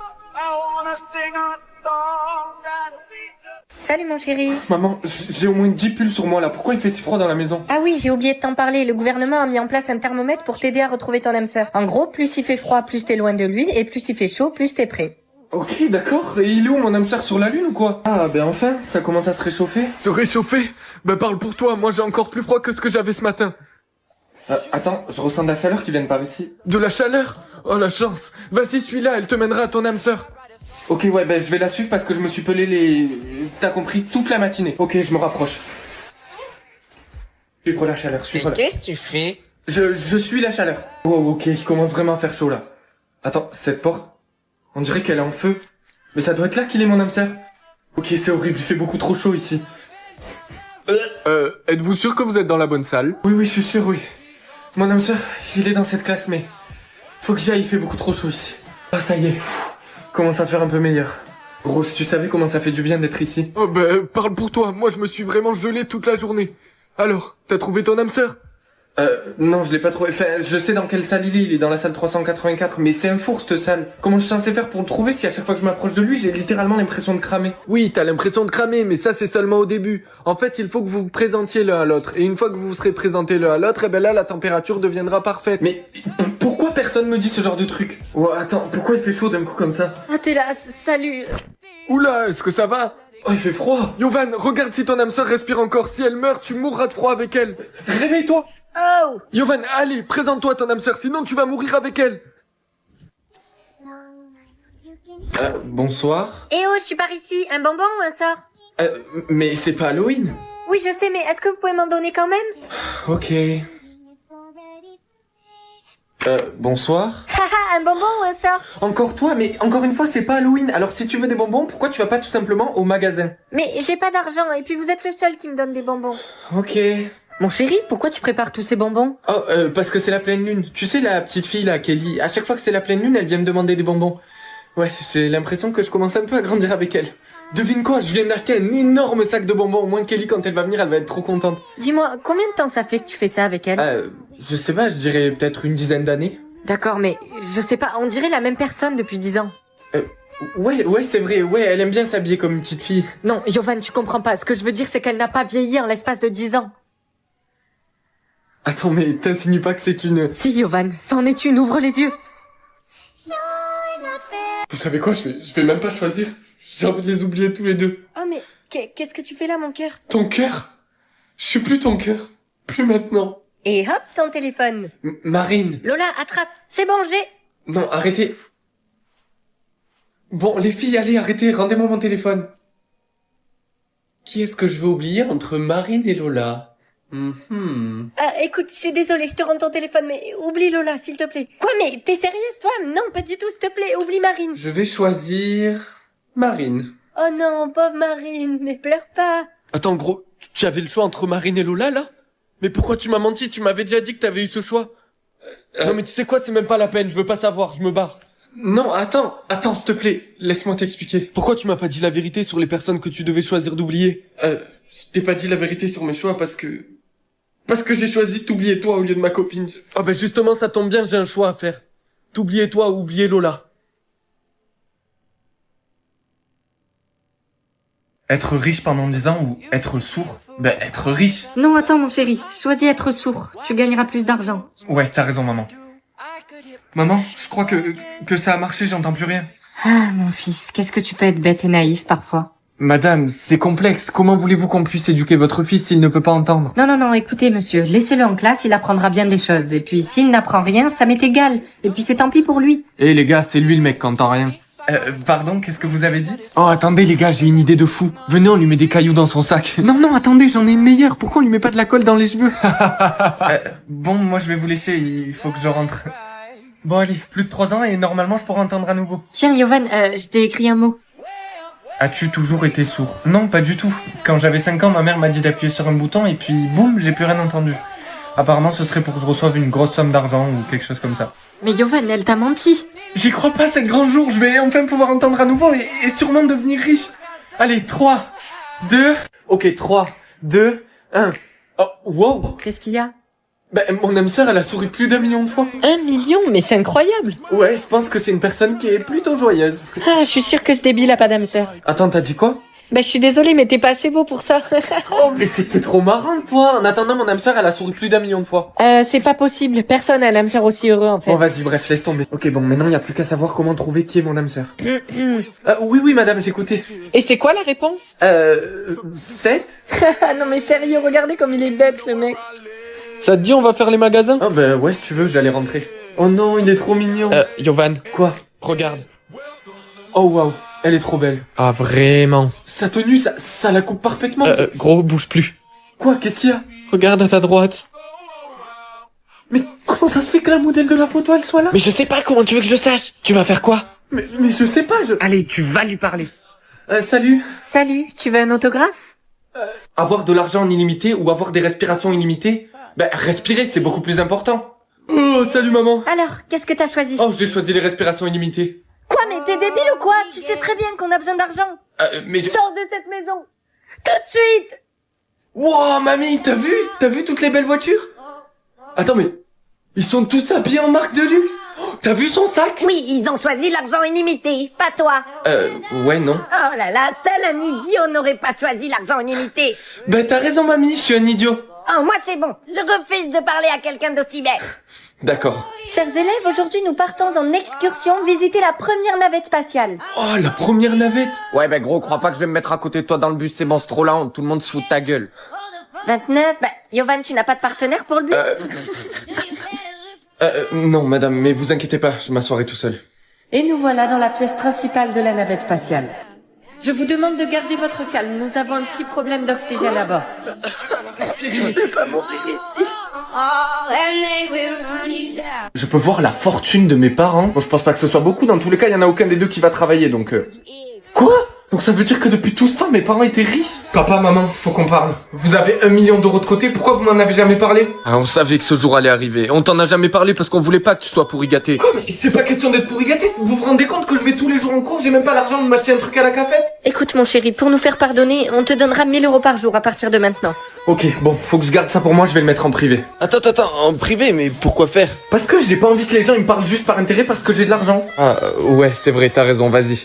Salut mon chéri. Maman, j'ai au moins 10 pulls sur moi là, pourquoi il fait si froid dans la maison? Ah oui, j'ai oublié de t'en parler. Le gouvernement a mis en place un thermomètre pour t'aider à retrouver ton âme sœur. En gros, plus il fait froid, plus t'es loin de lui, et plus il fait chaud, plus t'es prêt. Ok, d'accord, et il est où mon âme sœur, sur la lune ou quoi? Ah, ben enfin, ça commence à se réchauffer. Se réchauffer? Ben parle pour toi, moi j'ai encore plus froid que ce que j'avais ce matin. Attends, je ressens de la chaleur qui vient par ici. De la chaleur? Oh la chance. Vas-y, suis-là, elle te mènera à ton âme sœur. Ok, ouais, ben je vais la suivre parce que je me suis pelé t'as compris, toute la matinée. Ok, je me rapproche. Suivre la chaleur, suivre la... Qu'est-ce que tu fais? Je suis la chaleur. Wow, ok, il commence vraiment à faire chaud là. Attends, cette porte, on dirait qu'elle est en feu. Mais ça doit être là qu'il est mon âme sœur. Ok, c'est horrible, il fait beaucoup trop chaud ici. Êtes-vous sûr que vous êtes dans la bonne salle? Oui, je suis sûr, oui. Mon âme sœur, il est dans cette classe, mais... Faut que j'y aille, il fait beaucoup trop chaud ici. Ah, ça y est. Commence à faire un peu meilleur. Rose, tu savais comment ça fait du bien d'être ici? Oh ben, parle pour toi, moi je me suis vraiment gelé toute la journée. Alors, t'as trouvé ton âme sœur? Non, je l'ai pas trouvé. Enfin, je sais dans quelle salle il est dans la salle 384, mais c'est un four cette salle. Comment je suis censé faire pour le trouver si à chaque fois que je m'approche de lui, j'ai littéralement l'impression de cramer? Oui, t'as l'impression de cramer, mais ça c'est seulement au début. En fait, il faut que vous vous présentiez l'un à l'autre. Et une fois que vous vous serez présentés l'un à l'autre, et ben là, la température deviendra parfaite. Mais pourquoi personne me dit ce genre de truc? Oh, attends, pourquoi il fait chaud d'un coup comme ça? Ah t'es là, salut. Oula, est-ce que ça va? Oh, il fait froid. Yovan, regarde si ton âme sœur respire encore. Si elle meurt, tu mourras de froid avec elle. Réveille-toi. Oh. Yovan, allez, présente-toi ton âme sœur, sinon tu vas mourir avec elle. Bonsoir. Eh oh, je suis par ici. Un bonbon ou un sort? Mais c'est pas Halloween. Oui, je sais, mais est-ce que vous pouvez m'en donner quand même? Ok. Bonsoir. Haha, un bonbon ou un sort? Encore toi, mais encore une fois, c'est pas Halloween. Alors si tu veux des bonbons, pourquoi tu vas pas tout simplement au magasin? Mais j'ai pas d'argent, et puis vous êtes le seul qui me donne des bonbons. Ok. Mon chéri, pourquoi tu prépares tous ces bonbons? Oh, parce que c'est la pleine lune. Tu sais, la petite fille là, Kelly, à chaque fois que c'est la pleine lune, elle vient me demander des bonbons. Ouais, j'ai l'impression que je commence un peu à grandir avec elle. Devine quoi, je viens d'acheter un énorme sac de bonbons. Au moins Kelly, quand elle va venir, elle va être trop contente. Dis-moi, combien de temps ça fait que tu fais ça avec elle? Je sais pas, je dirais peut-être une dizaine d'années. D'accord, mais je sais pas, on dirait la même personne depuis 10 ans. Ouais, c'est vrai, ouais, elle aime bien s'habiller comme une petite fille. Non, Yovan, tu comprends pas. Ce que je veux dire, c'est qu'elle n'a pas vieilli en l'espace de 10 ans. Attends, mais t'insinues pas que c'est une... Si, Yovan, c'en est une, ouvre les yeux. Vous savez quoi, je vais même pas choisir. J'ai envie de les oublier tous les deux. Oh, mais qu'est-ce que tu fais là, mon cœur? Ton cœur? Je suis plus ton cœur. Plus maintenant. Et hop, ton téléphone. Marine. Lola, attrape. C'est bon, j'ai... Non, arrêtez. Bon, les filles, allez, arrêtez, rendez-moi mon téléphone. Qui est-ce que je veux oublier entre Marine et Lola? Écoute, je suis désolée, je te rends ton téléphone, mais oublie Lola, s'il te plaît. Quoi, mais t'es sérieuse, toi? Non, pas du tout, s'il te plaît, oublie Marine. Je vais choisir... Marine. Oh non, pauvre Marine, mais pleure pas. Attends, gros, tu avais le choix entre Marine et Lola, là? Mais pourquoi tu m'as menti? Tu m'avais déjà dit que t'avais eu ce choix. Non mais tu sais quoi, c'est même pas la peine, je veux pas savoir, je me barre. Non, attends, s'il te plaît, laisse-moi t'expliquer. Pourquoi tu m'as pas dit la vérité sur les personnes que tu devais choisir d'oublier? Je t'ai pas dit la vérité sur mes choix parce que j'ai choisi de t'oublier toi au lieu de ma copine. Ah ben justement, ça tombe bien, j'ai un choix à faire. T'oublier toi ou oublier Lola. Être riche pendant 10 ans ou être sourd? Ben, être riche. Non, attends, mon chéri. Choisis être sourd. Tu gagneras plus d'argent. Ouais, t'as raison, maman. Maman, je crois que ça a marché, j'entends plus rien. Ah, mon fils, qu'est-ce que tu peux être bête et naïf parfois. Madame, c'est complexe. Comment voulez-vous qu'on puisse éduquer votre fils s'il ne peut pas entendre? Non, écoutez, monsieur, laissez-le en classe, il apprendra bien des choses. Et puis, s'il n'apprend rien, ça m'est égal. Et puis, c'est tant pis pour lui. Eh les gars, c'est lui le mec qui entend rien. Pardon, qu'est-ce que vous avez dit? Oh, attendez les gars, j'ai une idée de fou. Venez, on lui met des cailloux dans son sac. Non, attendez, j'en ai une meilleure. Pourquoi on lui met pas de la colle dans les cheveux? Bon, moi je vais vous laisser, il faut que je rentre. Bon allez, plus que 3 ans et normalement je pourrai entendre à nouveau. Tiens, Yovan, je t'ai écrit un mot. As-tu toujours été sourd? Non, pas du tout. Quand j'avais 5 ans, ma mère m'a dit d'appuyer sur un bouton et puis boum, j'ai plus rien entendu. Apparemment, ce serait pour que je reçoive une grosse somme d'argent ou quelque chose comme ça. Mais Yovan, elle t'a menti. J'y crois pas, c'est le grand jour. Je vais enfin pouvoir entendre à nouveau et sûrement devenir riche. Allez, 3, 2... Ok, 3, 2, 1... Oh, wow. Qu'est-ce qu'il y a? Ben, mon âme sœur, elle a souri plus d'1 million de fois. 1 million, mais c'est incroyable. Ouais, je pense que c'est une personne qui est plutôt joyeuse. Ah, je suis sûre que ce débile a pas d'âme sœur. Attends, t'as dit quoi? Ben, je suis désolée, mais t'es pas assez beau pour ça. Oh, mais c'était trop marrant, toi. En attendant, mon âme sœur, elle a souri plus d'1 million de fois. C'est pas possible. Personne a l'âme sœur aussi heureux, en fait. Bon, vas-y, bref, laisse tomber. Ok, bon, maintenant, il y a plus qu'à savoir comment trouver qui est mon âme sœur. Oui, madame, j'écoutais. Et c'est quoi la réponse? 7? Non, mais sérieux, regardez comme il est bête, ce mec. Ça te dit, on va faire les magasins? Oh, ben, ouais, si tu veux, j'allais rentrer. Oh non, il est trop mignon. Yovan, Quoi? regarde. Oh, waouh, elle est trop belle. Ah, vraiment. Sa tenue, ça la coupe parfaitement. Gros, bouge plus. Quoi? Qu'est-ce qu'il y a? Regarde à ta droite. Mais comment ça se fait que la modèle de la photo, elle soit là? Mais je sais pas, comment tu veux que je sache? Tu vas faire quoi? Mais je sais pas, Allez, tu vas lui parler. Salut. Salut, tu veux un autographe? Avoir de l'argent en illimité ou avoir des respirations illimitées? Ben, respirer, c'est beaucoup plus important. Oh, salut maman. Alors, qu'est-ce que t'as choisi? Oh, j'ai choisi les respirations illimitées. Quoi, mais t'es débile ou quoi? Tu sais très bien qu'on a besoin d'argent. Mais Sors de cette maison. Tout de suite. Wow, mamie, t'as vu? T'as vu toutes les belles voitures? Attends, mais ils sont tous habillés en marque de luxe. Oh, t'as vu son sac? Oui, ils ont choisi l'argent illimité, pas toi. Ouais, non. Oh là là, seul un idiot n'aurait pas choisi l'argent illimité. Ben, t'as raison, mamie, je suis un idiot. Oh, moi c'est bon, je refuse de parler à quelqu'un d'aussi bête. D'accord. Chers élèves, aujourd'hui nous partons en excursion visiter la première navette spatiale. Oh, la première navette. Ouais, ben gros, crois pas que je vais me mettre à côté de toi dans le bus, c'est bon, c'est trop la honte, tout le monde se fout de ta gueule. 29, Yovan, tu n'as pas de partenaire pour le bus? Non, madame, mais vous inquiétez pas, je m'assoirai tout seul. Et nous voilà dans la pièce principale de la navette spatiale. Je vous demande de garder votre calme, nous avons un petit problème d'oxygène à bord. Je peux voir la fortune de mes parents. Bon, je pense pas que ce soit beaucoup, dans tous les cas, il y en a aucun des deux qui va travailler, donc... Quoi? Donc ça veut dire que depuis tout ce temps, mes parents étaient riches? Papa, maman, faut qu'on parle. Vous avez 1 million d'euros de côté, pourquoi vous m'en avez jamais parlé? Ah, on savait que ce jour allait arriver. On t'en a jamais parlé parce qu'on voulait pas que tu sois pourri gâté. Quoi? Mais c'est pas question d'être pourri gâté. Vous vous rendez compte que je vais tous les jours en cours, j'ai même pas l'argent de m'acheter un truc à la cafette? Écoute mon chéri, pour nous faire pardonner, on te donnera 1000 euros par jour à partir de maintenant. Ok, bon, faut que je garde ça pour moi, je vais le mettre en privé. Attends, en privé, mais pourquoi faire? Parce que j'ai pas envie que les gens ils me parlent juste par intérêt parce que j'ai de l'argent. Ah, ouais, c'est vrai, t'as raison, vas-y.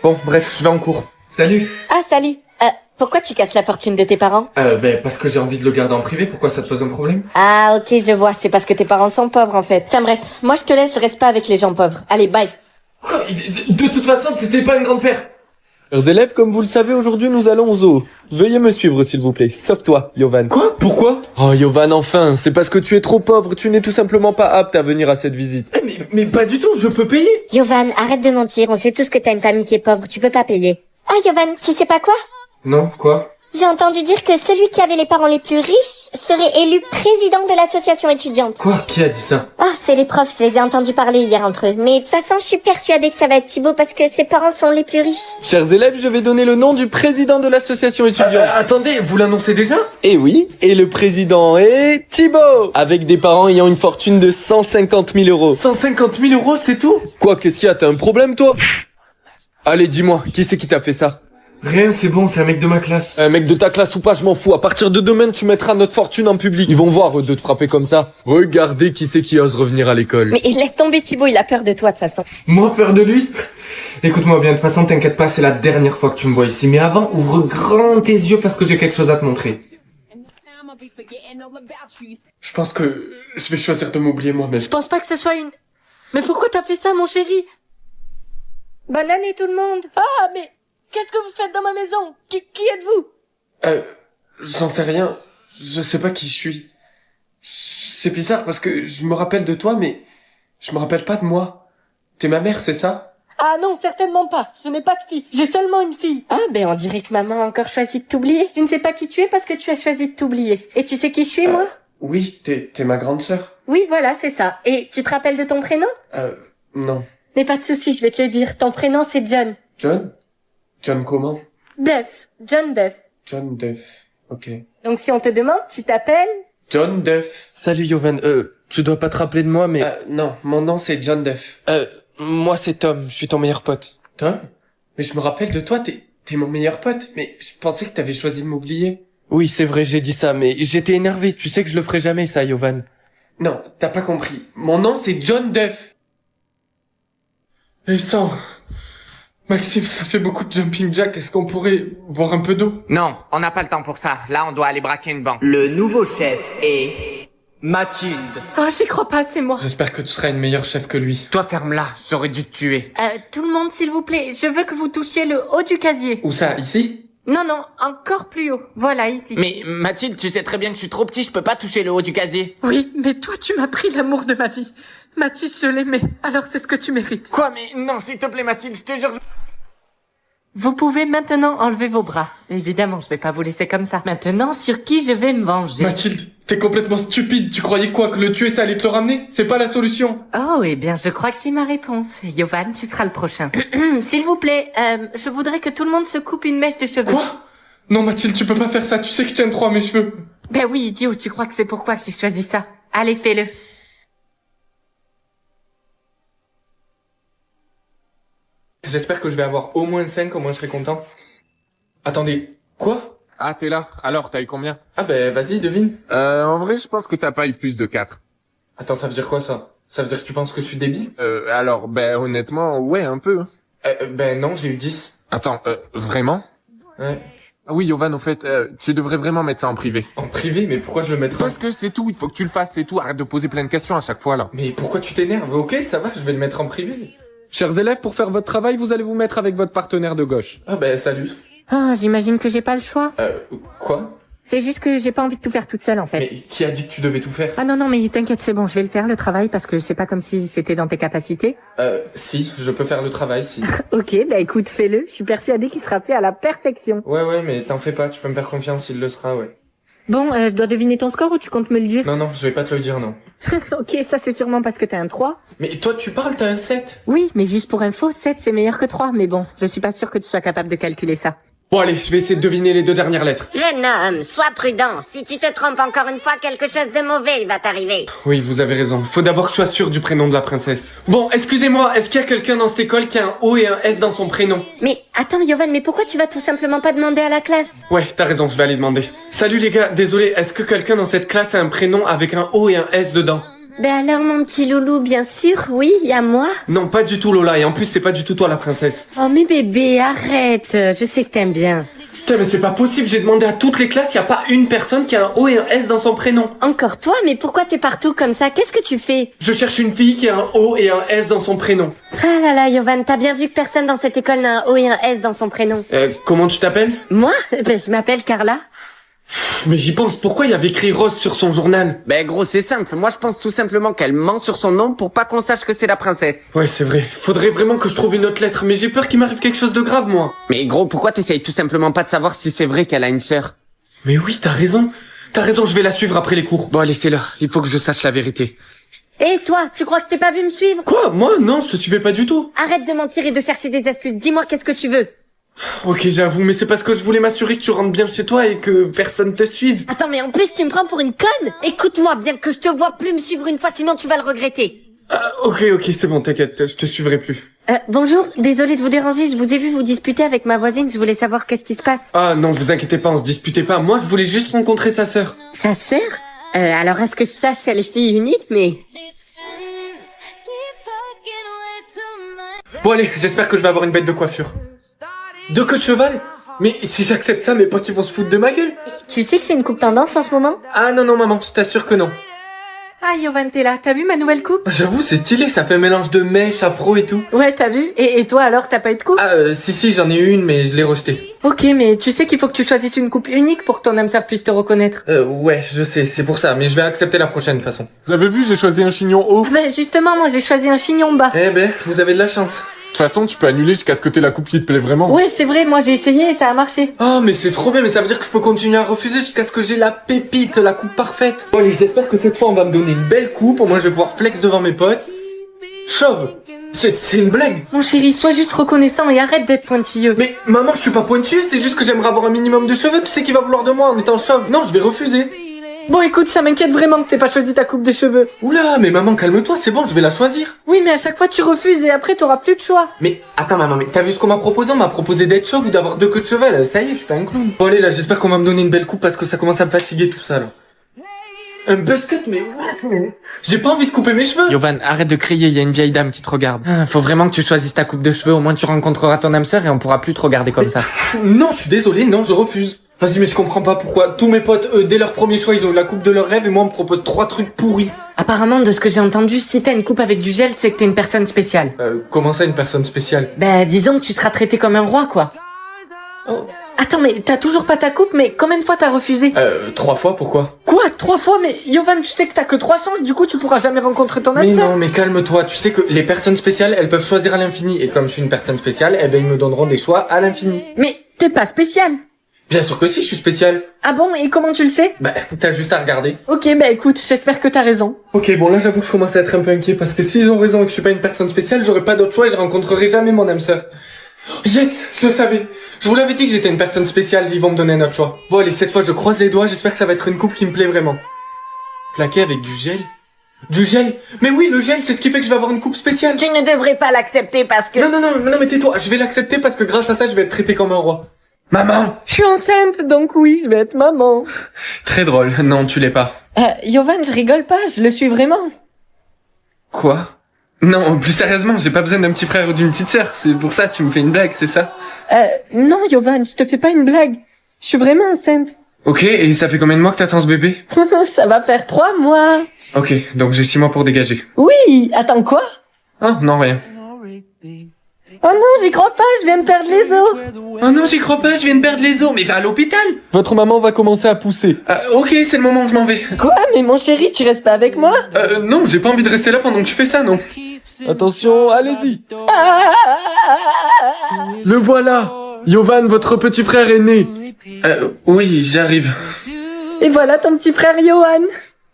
Bon, bref, je vais en cours. Salut. Ah, salut. Pourquoi tu casses la fortune de tes parents? Ben, parce que j'ai envie de le garder en privé, pourquoi ça te pose un problème? Ah, ok, je vois, c'est parce que tes parents sont pauvres en fait. Enfin bref, moi je te laisse, reste pas avec les gens pauvres. Allez, bye. Quoi? De toute façon, c'était pas un grand-père. Chers élèves, comme vous le savez, aujourd'hui nous allons au zoo. Veuillez me suivre s'il vous plaît, sauf toi, Yovan. Quoi? Pourquoi? Oh Yovan, enfin, c'est parce que tu es trop pauvre, tu n'es tout simplement pas apte à venir à cette visite. Mais pas du tout, je peux payer. Yovan, arrête de mentir, on sait tous que t'as une famille qui est pauvre, tu peux pas payer. Ah Yovan, tu sais pas quoi? Non, quoi? J'ai entendu dire que celui qui avait les parents les plus riches serait élu président de l'association étudiante. Quoi? Qui a dit ça? Ah, c'est les profs, je les ai entendus parler hier entre eux. Mais de toute façon, je suis persuadée que ça va être Thibaut parce que ses parents sont les plus riches. Chers élèves, je vais donner le nom du président de l'association étudiante. Attendez, vous l'annoncez déjà? Et oui, et le président est Thibaut, avec des parents ayant une fortune de 150 000 euros. 150 000 euros, c'est tout? Quoi, qu'est-ce qu'il y a? T'as un problème, toi? Allez, dis-moi, qui c'est qui t'a fait ça? Rien, c'est bon, c'est un mec de ma classe. Un mec de ta classe ou pas, je m'en fous. À partir de demain, tu mettras notre fortune en public. Ils vont voir, eux, de te frapper comme ça. Regardez qui c'est qui ose revenir à l'école. Mais laisse tomber Thibaut, il a peur de toi de toute façon. Moi, peur de lui? Écoute-moi bien, de toute façon, t'inquiète pas, c'est la dernière fois que tu me vois ici. Mais avant, ouvre grand tes yeux parce que j'ai quelque chose à te montrer. Je pense que je vais choisir de m'oublier moi-même. Je pense pas que ce soit une... Mais pourquoi t'as fait ça, mon chéri? Bonne année tout le monde. Ah, mais qu'est-ce que vous faites dans ma maison? Qui êtes-vous? J'en sais rien. Je sais pas qui je suis. C'est bizarre parce que je me rappelle de toi, mais je me rappelle pas de moi. T'es ma mère, c'est ça? Ah non, certainement pas. Je n'ai pas de fils. J'ai seulement une fille. Ah, ben on dirait que maman a encore choisi de t'oublier. Tu ne sais pas qui tu es parce que tu as choisi de t'oublier. Et tu sais qui je suis, moi? Oui, t'es ma grande sœur. Oui, voilà, c'est ça. Et tu te rappelles de ton prénom? Non. Mais pas de souci, je vais te le dire. Ton prénom, c'est John. John? John comment? Duff. John Duff. John Duff. Ok. Donc si on te demande, tu t'appelles? John Duff. Salut, Yovan. Tu dois pas te rappeler de moi, mais... Non, mon nom c'est John Duff. Moi, c'est Tom. Je suis ton meilleur pote. Tom? Mais je me rappelle de toi, t'es mon meilleur pote. Mais je pensais que t'avais choisi de m'oublier. Oui, c'est vrai, j'ai dit ça, mais j'étais énervé. Tu sais que je le ferai jamais, ça, Yovan. Non, t'as pas compris. Mon nom c'est John Duff. Et sans... Maxime, ça fait beaucoup de jumping jack. Est-ce qu'on pourrait boire un peu d'eau? Non, on n'a pas le temps pour ça. Là, on doit aller braquer une banque. Le nouveau chef est Mathilde. Ah, j'y crois pas, c'est moi. J'espère que tu seras une meilleure chef que lui. Toi, ferme-la. J'aurais dû te tuer. Tout le monde, s'il vous plaît, je veux que vous touchiez le haut du casier. Où ça? Ici? Non, encore plus haut. Voilà, ici. Mais Mathilde, tu sais très bien que je suis trop petit, je peux pas toucher le haut du casier. Oui, mais toi, tu m'as pris l'amour de ma vie. Mathis, je l'aimais, alors c'est ce que tu mérites. Quoi? Mais non, s'il te plaît, Mathilde, je te jure... Vous pouvez maintenant enlever vos bras. Évidemment, je vais pas vous laisser comme ça. Maintenant, sur qui je vais me venger? Mathilde, t'es complètement stupide. Tu croyais quoi? Que le tuer, ça allait te le ramener? C'est pas la solution. Oh, eh bien, je crois que j'ai ma réponse. Yovan, tu seras le prochain. S'il vous plaît, je voudrais que tout le monde se coupe une mèche de cheveux. Quoi? Non, Mathilde, tu peux pas faire ça. Tu sais que je tiens trop à mes cheveux. Ben oui, idiot, tu crois que c'est pourquoi que j'ai choisi ça? Allez, fais-le. J'espère que je vais avoir au moins 5, au moins je serai content. Attendez, quoi? Ah, t'es là. Alors, t'as eu combien? Ah ben vas-y, devine. En vrai, je pense que t'as pas eu plus de 4. Attends, ça veut dire quoi ça? Ça veut dire que tu penses que je suis débile? Alors, honnêtement, ouais, un peu. Ben non, j'ai eu 10. Attends, vraiment? Ouais. Ah oui, Yovan, au fait, tu devrais vraiment mettre ça en privé. En privé? Mais pourquoi je le mettrais? Parce que c'est tout, il faut que tu le fasses, c'est tout. Arrête de poser plein de questions à chaque fois, là. Mais pourquoi tu t'énerves? Ok, ça va, je vais le mettre en privé. Chers élèves, pour faire votre travail, vous allez vous mettre avec votre partenaire de gauche. Ah ben salut. Ah, j'imagine que j'ai pas le choix. Quoi? C'est juste que j'ai pas envie de tout faire toute seule, en fait. Mais qui a dit que tu devais tout faire? Ah non, mais t'inquiète, c'est bon, je vais le faire, le travail, parce que c'est pas comme si c'était dans tes capacités. Si, je peux faire le travail, si. Ok, bah écoute, fais-le. Je suis persuadée qu'il sera fait à la perfection. Ouais, mais t'en fais pas, tu peux me faire confiance, il le sera, ouais. Bon, je dois deviner ton score ou tu comptes me le dire? Non, je vais pas te le dire, non. Ok, ça c'est sûrement parce que t'as un 3. Mais toi, tu parles, t'as un 7. Oui, mais juste pour info, 7 c'est meilleur que 3. Mais bon, je suis pas sûre que tu sois capable de calculer ça. Bon allez, je vais essayer de deviner les 2 dernières lettres. Jeune homme, sois prudent. Si tu te trompes encore une fois, quelque chose de mauvais va t'arriver. Oui, vous avez raison. Faut d'abord que je sois sûr du prénom de la princesse. Bon, excusez-moi, est-ce qu'il y a quelqu'un dans cette école qui a un O et un S dans son prénom? Mais attends, Yovan, mais pourquoi tu vas tout simplement pas demander à la classe? Ouais, t'as raison, je vais aller demander. Salut les gars, désolé, est-ce que quelqu'un dans cette classe a un prénom avec un O et un S dedans? Ben alors mon petit loulou, bien sûr, oui, y a moi. Non, pas du tout Lola, et en plus c'est pas du tout toi la princesse. Oh mais bébé, arrête, je sais que t'aimes bien. Putain, mais c'est pas possible, j'ai demandé à toutes les classes, y a pas une personne qui a un O et un S dans son prénom. Encore toi, mais pourquoi t'es partout comme ça? Qu'est-ce que tu fais? Je cherche une fille qui a un O et un S dans son prénom. Ah là là, Yovan, t'as bien vu que personne dans cette école n'a un O et un S dans son prénom. Comment tu t'appelles? Moi? Ben je m'appelle Carla. Mais j'y pense, pourquoi il y avait écrit Rose sur son journal? Ben gros, c'est simple. Moi, je pense tout simplement qu'elle ment sur son nom pour pas qu'on sache que c'est la princesse. Ouais, c'est vrai. Faudrait vraiment que je trouve une autre lettre, mais j'ai peur qu'il m'arrive quelque chose de grave, moi. Mais gros, pourquoi t'essayes tout simplement pas de savoir si c'est vrai qu'elle a une sœur? Mais oui, t'as raison. T'as raison, je vais la suivre après les cours. Bon, laissez-leur. Il faut que je sache la vérité. Et toi, tu crois que t'es pas vu me suivre? Quoi? Moi? Non, je te suivais pas du tout. Arrête de mentir et de chercher des excuses. Dis-moi qu'est-ce que tu veux. Ok, j'avoue, mais c'est parce que je voulais m'assurer que tu rentres bien chez toi et que personne te suive. Attends, mais en plus, tu me prends pour une conne? Écoute-moi, bien que je te vois plus me suivre une fois, sinon tu vas le regretter. Ok, c'est bon, t'inquiète, je te suivrai plus. Bonjour, désolée de vous déranger, je vous ai vu vous disputer avec ma voisine, je voulais savoir qu'est-ce qui se passe. Ah non, vous inquiétez pas, on se disputait pas. Moi, je voulais juste rencontrer sa sœur. Sa sœur? Alors à ce que je sache, elle est fille unique, mais... Bon allez, j'espère que je vais avoir une bête de coiffure. Deux queues de cheval? Mais si j'accepte ça, mes potes ils vont se foutre de ma gueule. Tu sais que c'est une coupe tendance en ce moment? Ah non maman, je t'assure que non. Ah, Yovan, t'es là. T'as vu ma nouvelle coupe? J'avoue, c'est stylé, ça fait un mélange de mèche, afro et tout. Ouais, t'as vu? Et toi alors, t'as pas eu de coupe? Si, j'en ai eu une, mais je l'ai rejetée. Ok, mais tu sais qu'il faut que tu choisisses une coupe unique pour que ton âme sœur puisse te reconnaître. Ouais, je sais, c'est pour ça, mais je vais accepter la prochaine de toute façon. Vous avez vu, j'ai choisi un chignon haut. Ben justement, moi j'ai choisi un chignon bas. Eh ben, vous avez de la chance. De toute façon, tu peux annuler jusqu'à ce que t'aies la coupe qui te plaît vraiment. Ouais, c'est vrai, moi j'ai essayé et ça a marché. Oh, mais c'est trop bien, mais ça veut dire que je peux continuer à refuser jusqu'à ce que j'ai la pépite, la coupe parfaite. Bon allez, j'espère que cette fois on va me donner une belle coupe, au moins je vais pouvoir flex devant mes potes. Chauve! C'est une blague! Mon chéri, sois juste reconnaissant et arrête d'être pointilleux. Mais maman, je suis pas pointilleux, c'est juste que j'aimerais avoir un minimum de cheveux, qui c'est qui va vouloir de moi en étant chauve? Non, je vais refuser. Bon écoute, ça m'inquiète vraiment que t'aies pas choisi ta coupe de cheveux. Oula, mais maman, calme-toi, c'est bon, je vais la choisir. Oui, mais à chaque fois tu refuses et après t'auras plus de choix. Mais attends maman, mais t'as vu ce qu'on m'a proposé? On m'a proposé d'être chauve ou d'avoir deux queues de cheval, ça y est, je suis pas un clown. Bon allez là, j'espère qu'on va me donner une belle coupe parce que ça commence à me fatiguer tout ça là. Un buzzcut, mais j'ai pas envie de couper mes cheveux. Yovan, arrête de crier, il y a une vieille dame qui te regarde. Faut vraiment que tu choisisses ta coupe de cheveux, au moins tu rencontreras ton âme sœur et on pourra plus te regarder comme ça. Non, je suis désolé, non, je refuse. Vas-y, mais je comprends pas pourquoi tous mes potes, dès leur premier choix, ils ont eu la coupe de leur rêve et moi on me propose 3 trucs pourris. Apparemment, de ce que j'ai entendu, si t'as une coupe avec du gel, c'est que t'es une personne spéciale. Comment ça, une personne spéciale? Ben, disons que tu seras traité comme un roi, quoi. Oh. Attends, mais t'as toujours pas ta coupe, mais combien de fois t'as refusé? 3 fois, pourquoi? Quoi? 3 fois? Mais Yovan, tu sais que t'as que 3 chances, du coup tu pourras jamais rencontrer ton âme Mais sœur. non, mais calme-toi, tu sais que les personnes spéciales, elles peuvent choisir à l'infini, et comme je suis une personne spéciale, eh ben ils me donneront des choix à l'infini. Mais t'es pas spécial. Bien sûr que si, je suis spécial. Ah bon? Et comment tu le sais? Bah, t'as juste à regarder. Ok, bah écoute, j'espère que t'as raison. Ok, bon là j'avoue que je commence à être un peu inquiet, parce que s'ils ont raison et que je suis pas une personne spéciale, j'aurai pas d'autre choix et je rencontrerai jamais mon âme sœur. Yes, je le savais. Je vous l'avais dit que j'étais une personne spéciale, ils vont me donner un autre choix. Bon allez, cette fois je croise les doigts, j'espère que ça va être une coupe qui me plaît vraiment. Plaqué avec du gel? Du gel? Mais oui, le gel, c'est ce qui fait que je vais avoir une coupe spéciale. Tu ne devrais pas l'accepter parce que... Non, mais tais-toi, je vais l'accepter parce que grâce à ça, je vais être traité comme un roi. Maman! Je suis enceinte, donc oui, je vais être maman. Très drôle, non, tu l'es pas. Yovan, je rigole pas, je le suis vraiment. Quoi? Non, plus sérieusement, j'ai pas besoin d'un petit frère ou d'une petite sœur, c'est pour ça tu me fais une blague, c'est ça? Non, Yovan, je te fais pas une blague. Je suis vraiment enceinte. Ok, et ça fait combien de mois que t'attends ce bébé? Ça va faire 3 mois. Ok, donc j'ai 6 mois pour dégager. Oui, attends quoi? Oh, non, rien. Oh non, j'y crois pas, je viens de perdre les os. Oh non, j'y crois pas, je viens de perdre les os, mais va à l'hôpital! Votre maman va commencer à pousser. Ok, c'est le moment où je m'en vais. Quoi? Mais mon chéri, tu restes pas avec moi? Non, j'ai pas envie de rester là pendant que tu fais ça, non. Attention, allez-y. Le voilà. Yovan, votre petit frère est né. Oui, j'arrive. Et voilà ton petit frère Johan.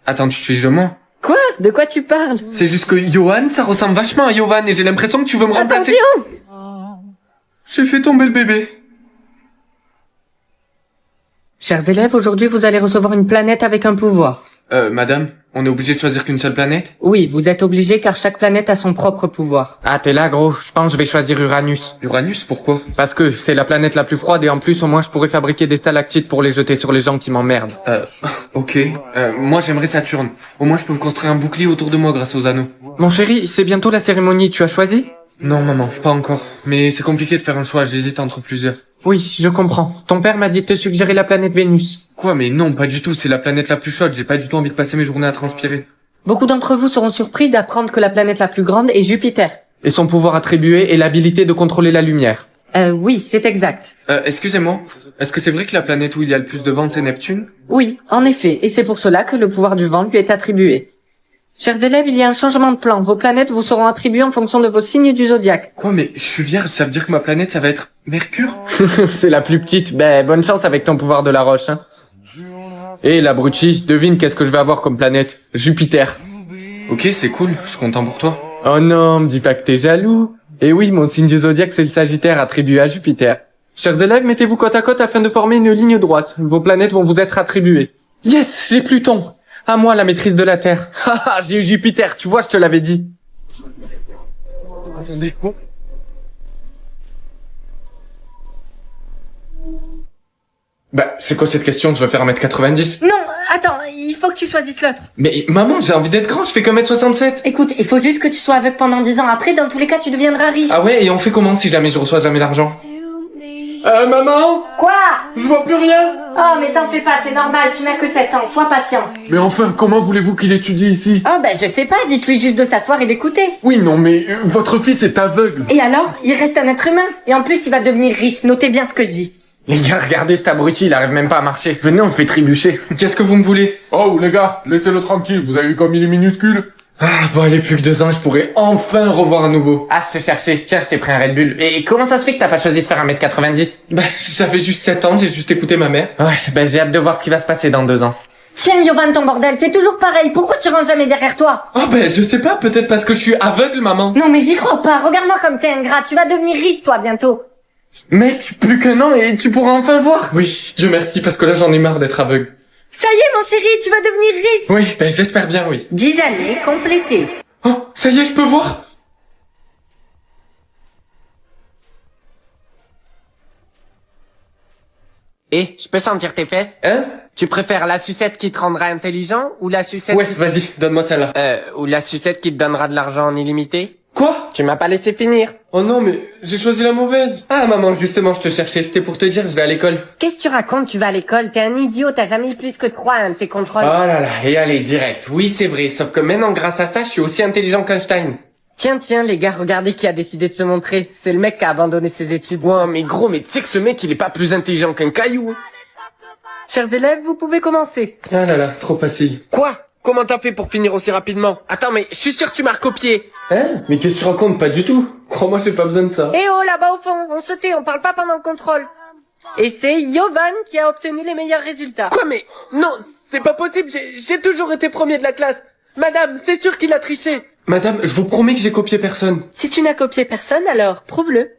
Attends, tu te fiches de moi? Quoi? De quoi tu parles? C'est juste que Johan, ça ressemble vachement à Yovan et j'ai l'impression que tu veux me remplacer. Attention! J'ai fait tomber le bébé. Chers élèves, aujourd'hui vous allez recevoir une planète avec un pouvoir. Madame, on est obligé de choisir qu'une seule planète? Oui, vous êtes obligés car chaque planète a son propre pouvoir. Ah, t'es là, gros. Je pense que je vais choisir Uranus. Uranus, pourquoi? Parce que c'est la planète la plus froide et en plus, au moins, je pourrais fabriquer des stalactites pour les jeter sur les gens qui m'emmerdent. Ok. Moi, j'aimerais Saturne. Au moins, je peux me construire un bouclier autour de moi grâce aux anneaux. Mon chéri, c'est bientôt la cérémonie. Tu as choisi? Non, maman, pas encore. Mais c'est compliqué de faire un choix, j'hésite entre plusieurs. Oui, je comprends. Ton père m'a dit de te suggérer la planète Vénus. Quoi? Mais non, pas du tout, c'est la planète la plus chaude, j'ai pas du tout envie de passer mes journées à transpirer. Beaucoup d'entre vous seront surpris d'apprendre que la planète la plus grande est Jupiter. Et son pouvoir attribué est l'habilité de contrôler la lumière. Oui, c'est exact. Excusez-moi. Est-ce que c'est vrai que la planète où il y a le plus de vent, c'est Neptune? Oui, en effet, et c'est pour cela que le pouvoir du vent lui est attribué. Chers élèves, il y a un changement de plan. Vos planètes vous seront attribuées en fonction de vos signes du zodiaque. Quoi, mais je suis vierge, ça veut dire que ma planète, ça va être Mercure? C'est la plus petite. Ben, bonne chance avec ton pouvoir de la roche, hein. Et l'abruti, devine qu'est-ce que je vais avoir comme planète? Jupiter. Ok, c'est cool, je suis content pour toi. Oh non, me dis pas que t'es jaloux. Et oui, mon signe du zodiaque, c'est le Sagittaire, attribué à Jupiter. Chers élèves, mettez-vous côte à côte afin de former une ligne droite. Vos planètes vont vous être attribuées. Yes, j'ai Pluton. À moi, la maîtrise de la Terre. Haha, j'ai eu Jupiter, tu vois, je te l'avais dit. Attendez. Bah, c'est quoi cette question? Je veux faire 1m90. Non, attends, il faut que tu choisisses l'autre. Mais maman, j'ai envie d'être grand, je fais qu'1m67. Écoute, il faut juste que tu sois aveugle pendant 10 ans. Après, dans tous les cas, tu deviendras riche. Ah ouais, et on fait comment si jamais je reçois jamais l'argent? Maman, Quoi? je vois plus rien. Oh, mais t'en fais pas, c'est normal, tu n'as que 7 ans, sois patient. Mais enfin, comment voulez-vous qu'il étudie ici? Oh, ben je sais pas, dites-lui juste de s'asseoir et d'écouter. Oui, non, mais votre fils est aveugle. Et alors? Il reste un être humain. Et en plus, il va devenir riche, notez bien ce que je dis. Les gars, regardez cet abruti, il arrive même pas à marcher. Venez, on le fait trébucher. Qu'est-ce que vous me voulez? Oh, les gars, laissez-le tranquille, vous avez vu comme il est minuscule? Ah, bon, allez, plus que 2 ans, je pourrais enfin revoir à nouveau. Ah, je te cherchais. Tiens, je t'ai pris un Red Bull. Et comment ça se fait que t'as pas choisi de faire 1m90? Bah, ça fait juste 7 ans, j'ai juste écouté ma mère. Ouais, ben j'ai hâte de voir ce qui va se passer dans 2 ans. Tiens, Yovan, ton bordel, c'est toujours pareil. Pourquoi tu ranges jamais derrière toi? Oh, ben, je sais pas, peut-être parce que je suis aveugle, maman. Non, mais j'y crois pas. Regarde-moi comme t'es ingrat. Tu vas devenir riche, toi, bientôt. Mec, plus qu'un an et tu pourras enfin voir. Oui, Dieu merci, parce que là, j'en ai marre d'être aveugle. Ça y est, mon chéri, tu vas devenir riche. Oui, ben, j'espère bien, oui. 10 années complétées. Oh, ça y est, je peux voir? Et, je peux sentir tes faits? Hein? Tu préfères la sucette qui te rendra intelligent ou la sucette Ouais, vas-y, donne-moi celle-là. ou la sucette qui te donnera de l'argent en illimité? Quoi? Tu m'as pas laissé finir. Oh non, mais j'ai choisi la mauvaise. Ah, maman, justement, je te cherchais. C'était pour te dire, je vais à l'école. Qu'est-ce que tu racontes? Tu vas à l'école, t'es un idiot, t'as jamais eu plus que 3 à un de tes Oh contrôles. là là, et allez, direct. Oui, c'est vrai, sauf que maintenant, grâce à ça, je suis aussi intelligent qu'Einstein. Tiens, les gars, regardez qui a décidé de se montrer. C'est le mec qui a abandonné ses études. Ouais, mais gros, mais tu sais que ce mec, il est pas plus intelligent qu'un caillou. Chers élèves, vous pouvez commencer. Ah là là, trop facile. Quoi? Comment t'as fait pour finir aussi rapidement? Attends, mais je suis sûr que tu m'as recopié. Hein? Mais qu'est-ce que tu racontes? Pas du tout. Crois-moi, j'ai pas besoin de ça. Eh oh, là-bas au fond, on se tait, on parle pas pendant le contrôle. Et c'est Yovan qui a obtenu les meilleurs résultats. Quoi, mais non, c'est pas possible, j'ai toujours été premier de la classe. Madame, c'est sûr qu'il a triché. Madame, je vous promets que j'ai copié personne. Si tu n'as copié personne, alors prouve-le.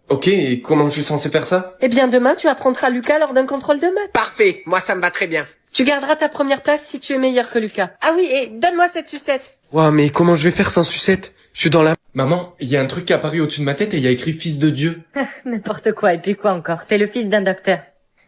Ok, et comment je suis censé faire ça? Eh bien demain, tu apprendras Lucas lors d'un contrôle de maths. Parfait, moi ça me va très bien. Tu garderas ta première place si tu es meilleur que Lucas. Ah oui, et donne-moi cette sucette. Ouah, mais comment je vais faire sans sucette? Je suis dans la... Maman, il y a un truc qui est apparu au-dessus de ma tête et il y a écrit fils de Dieu. N'importe quoi, et puis quoi encore? T'es le fils d'un docteur.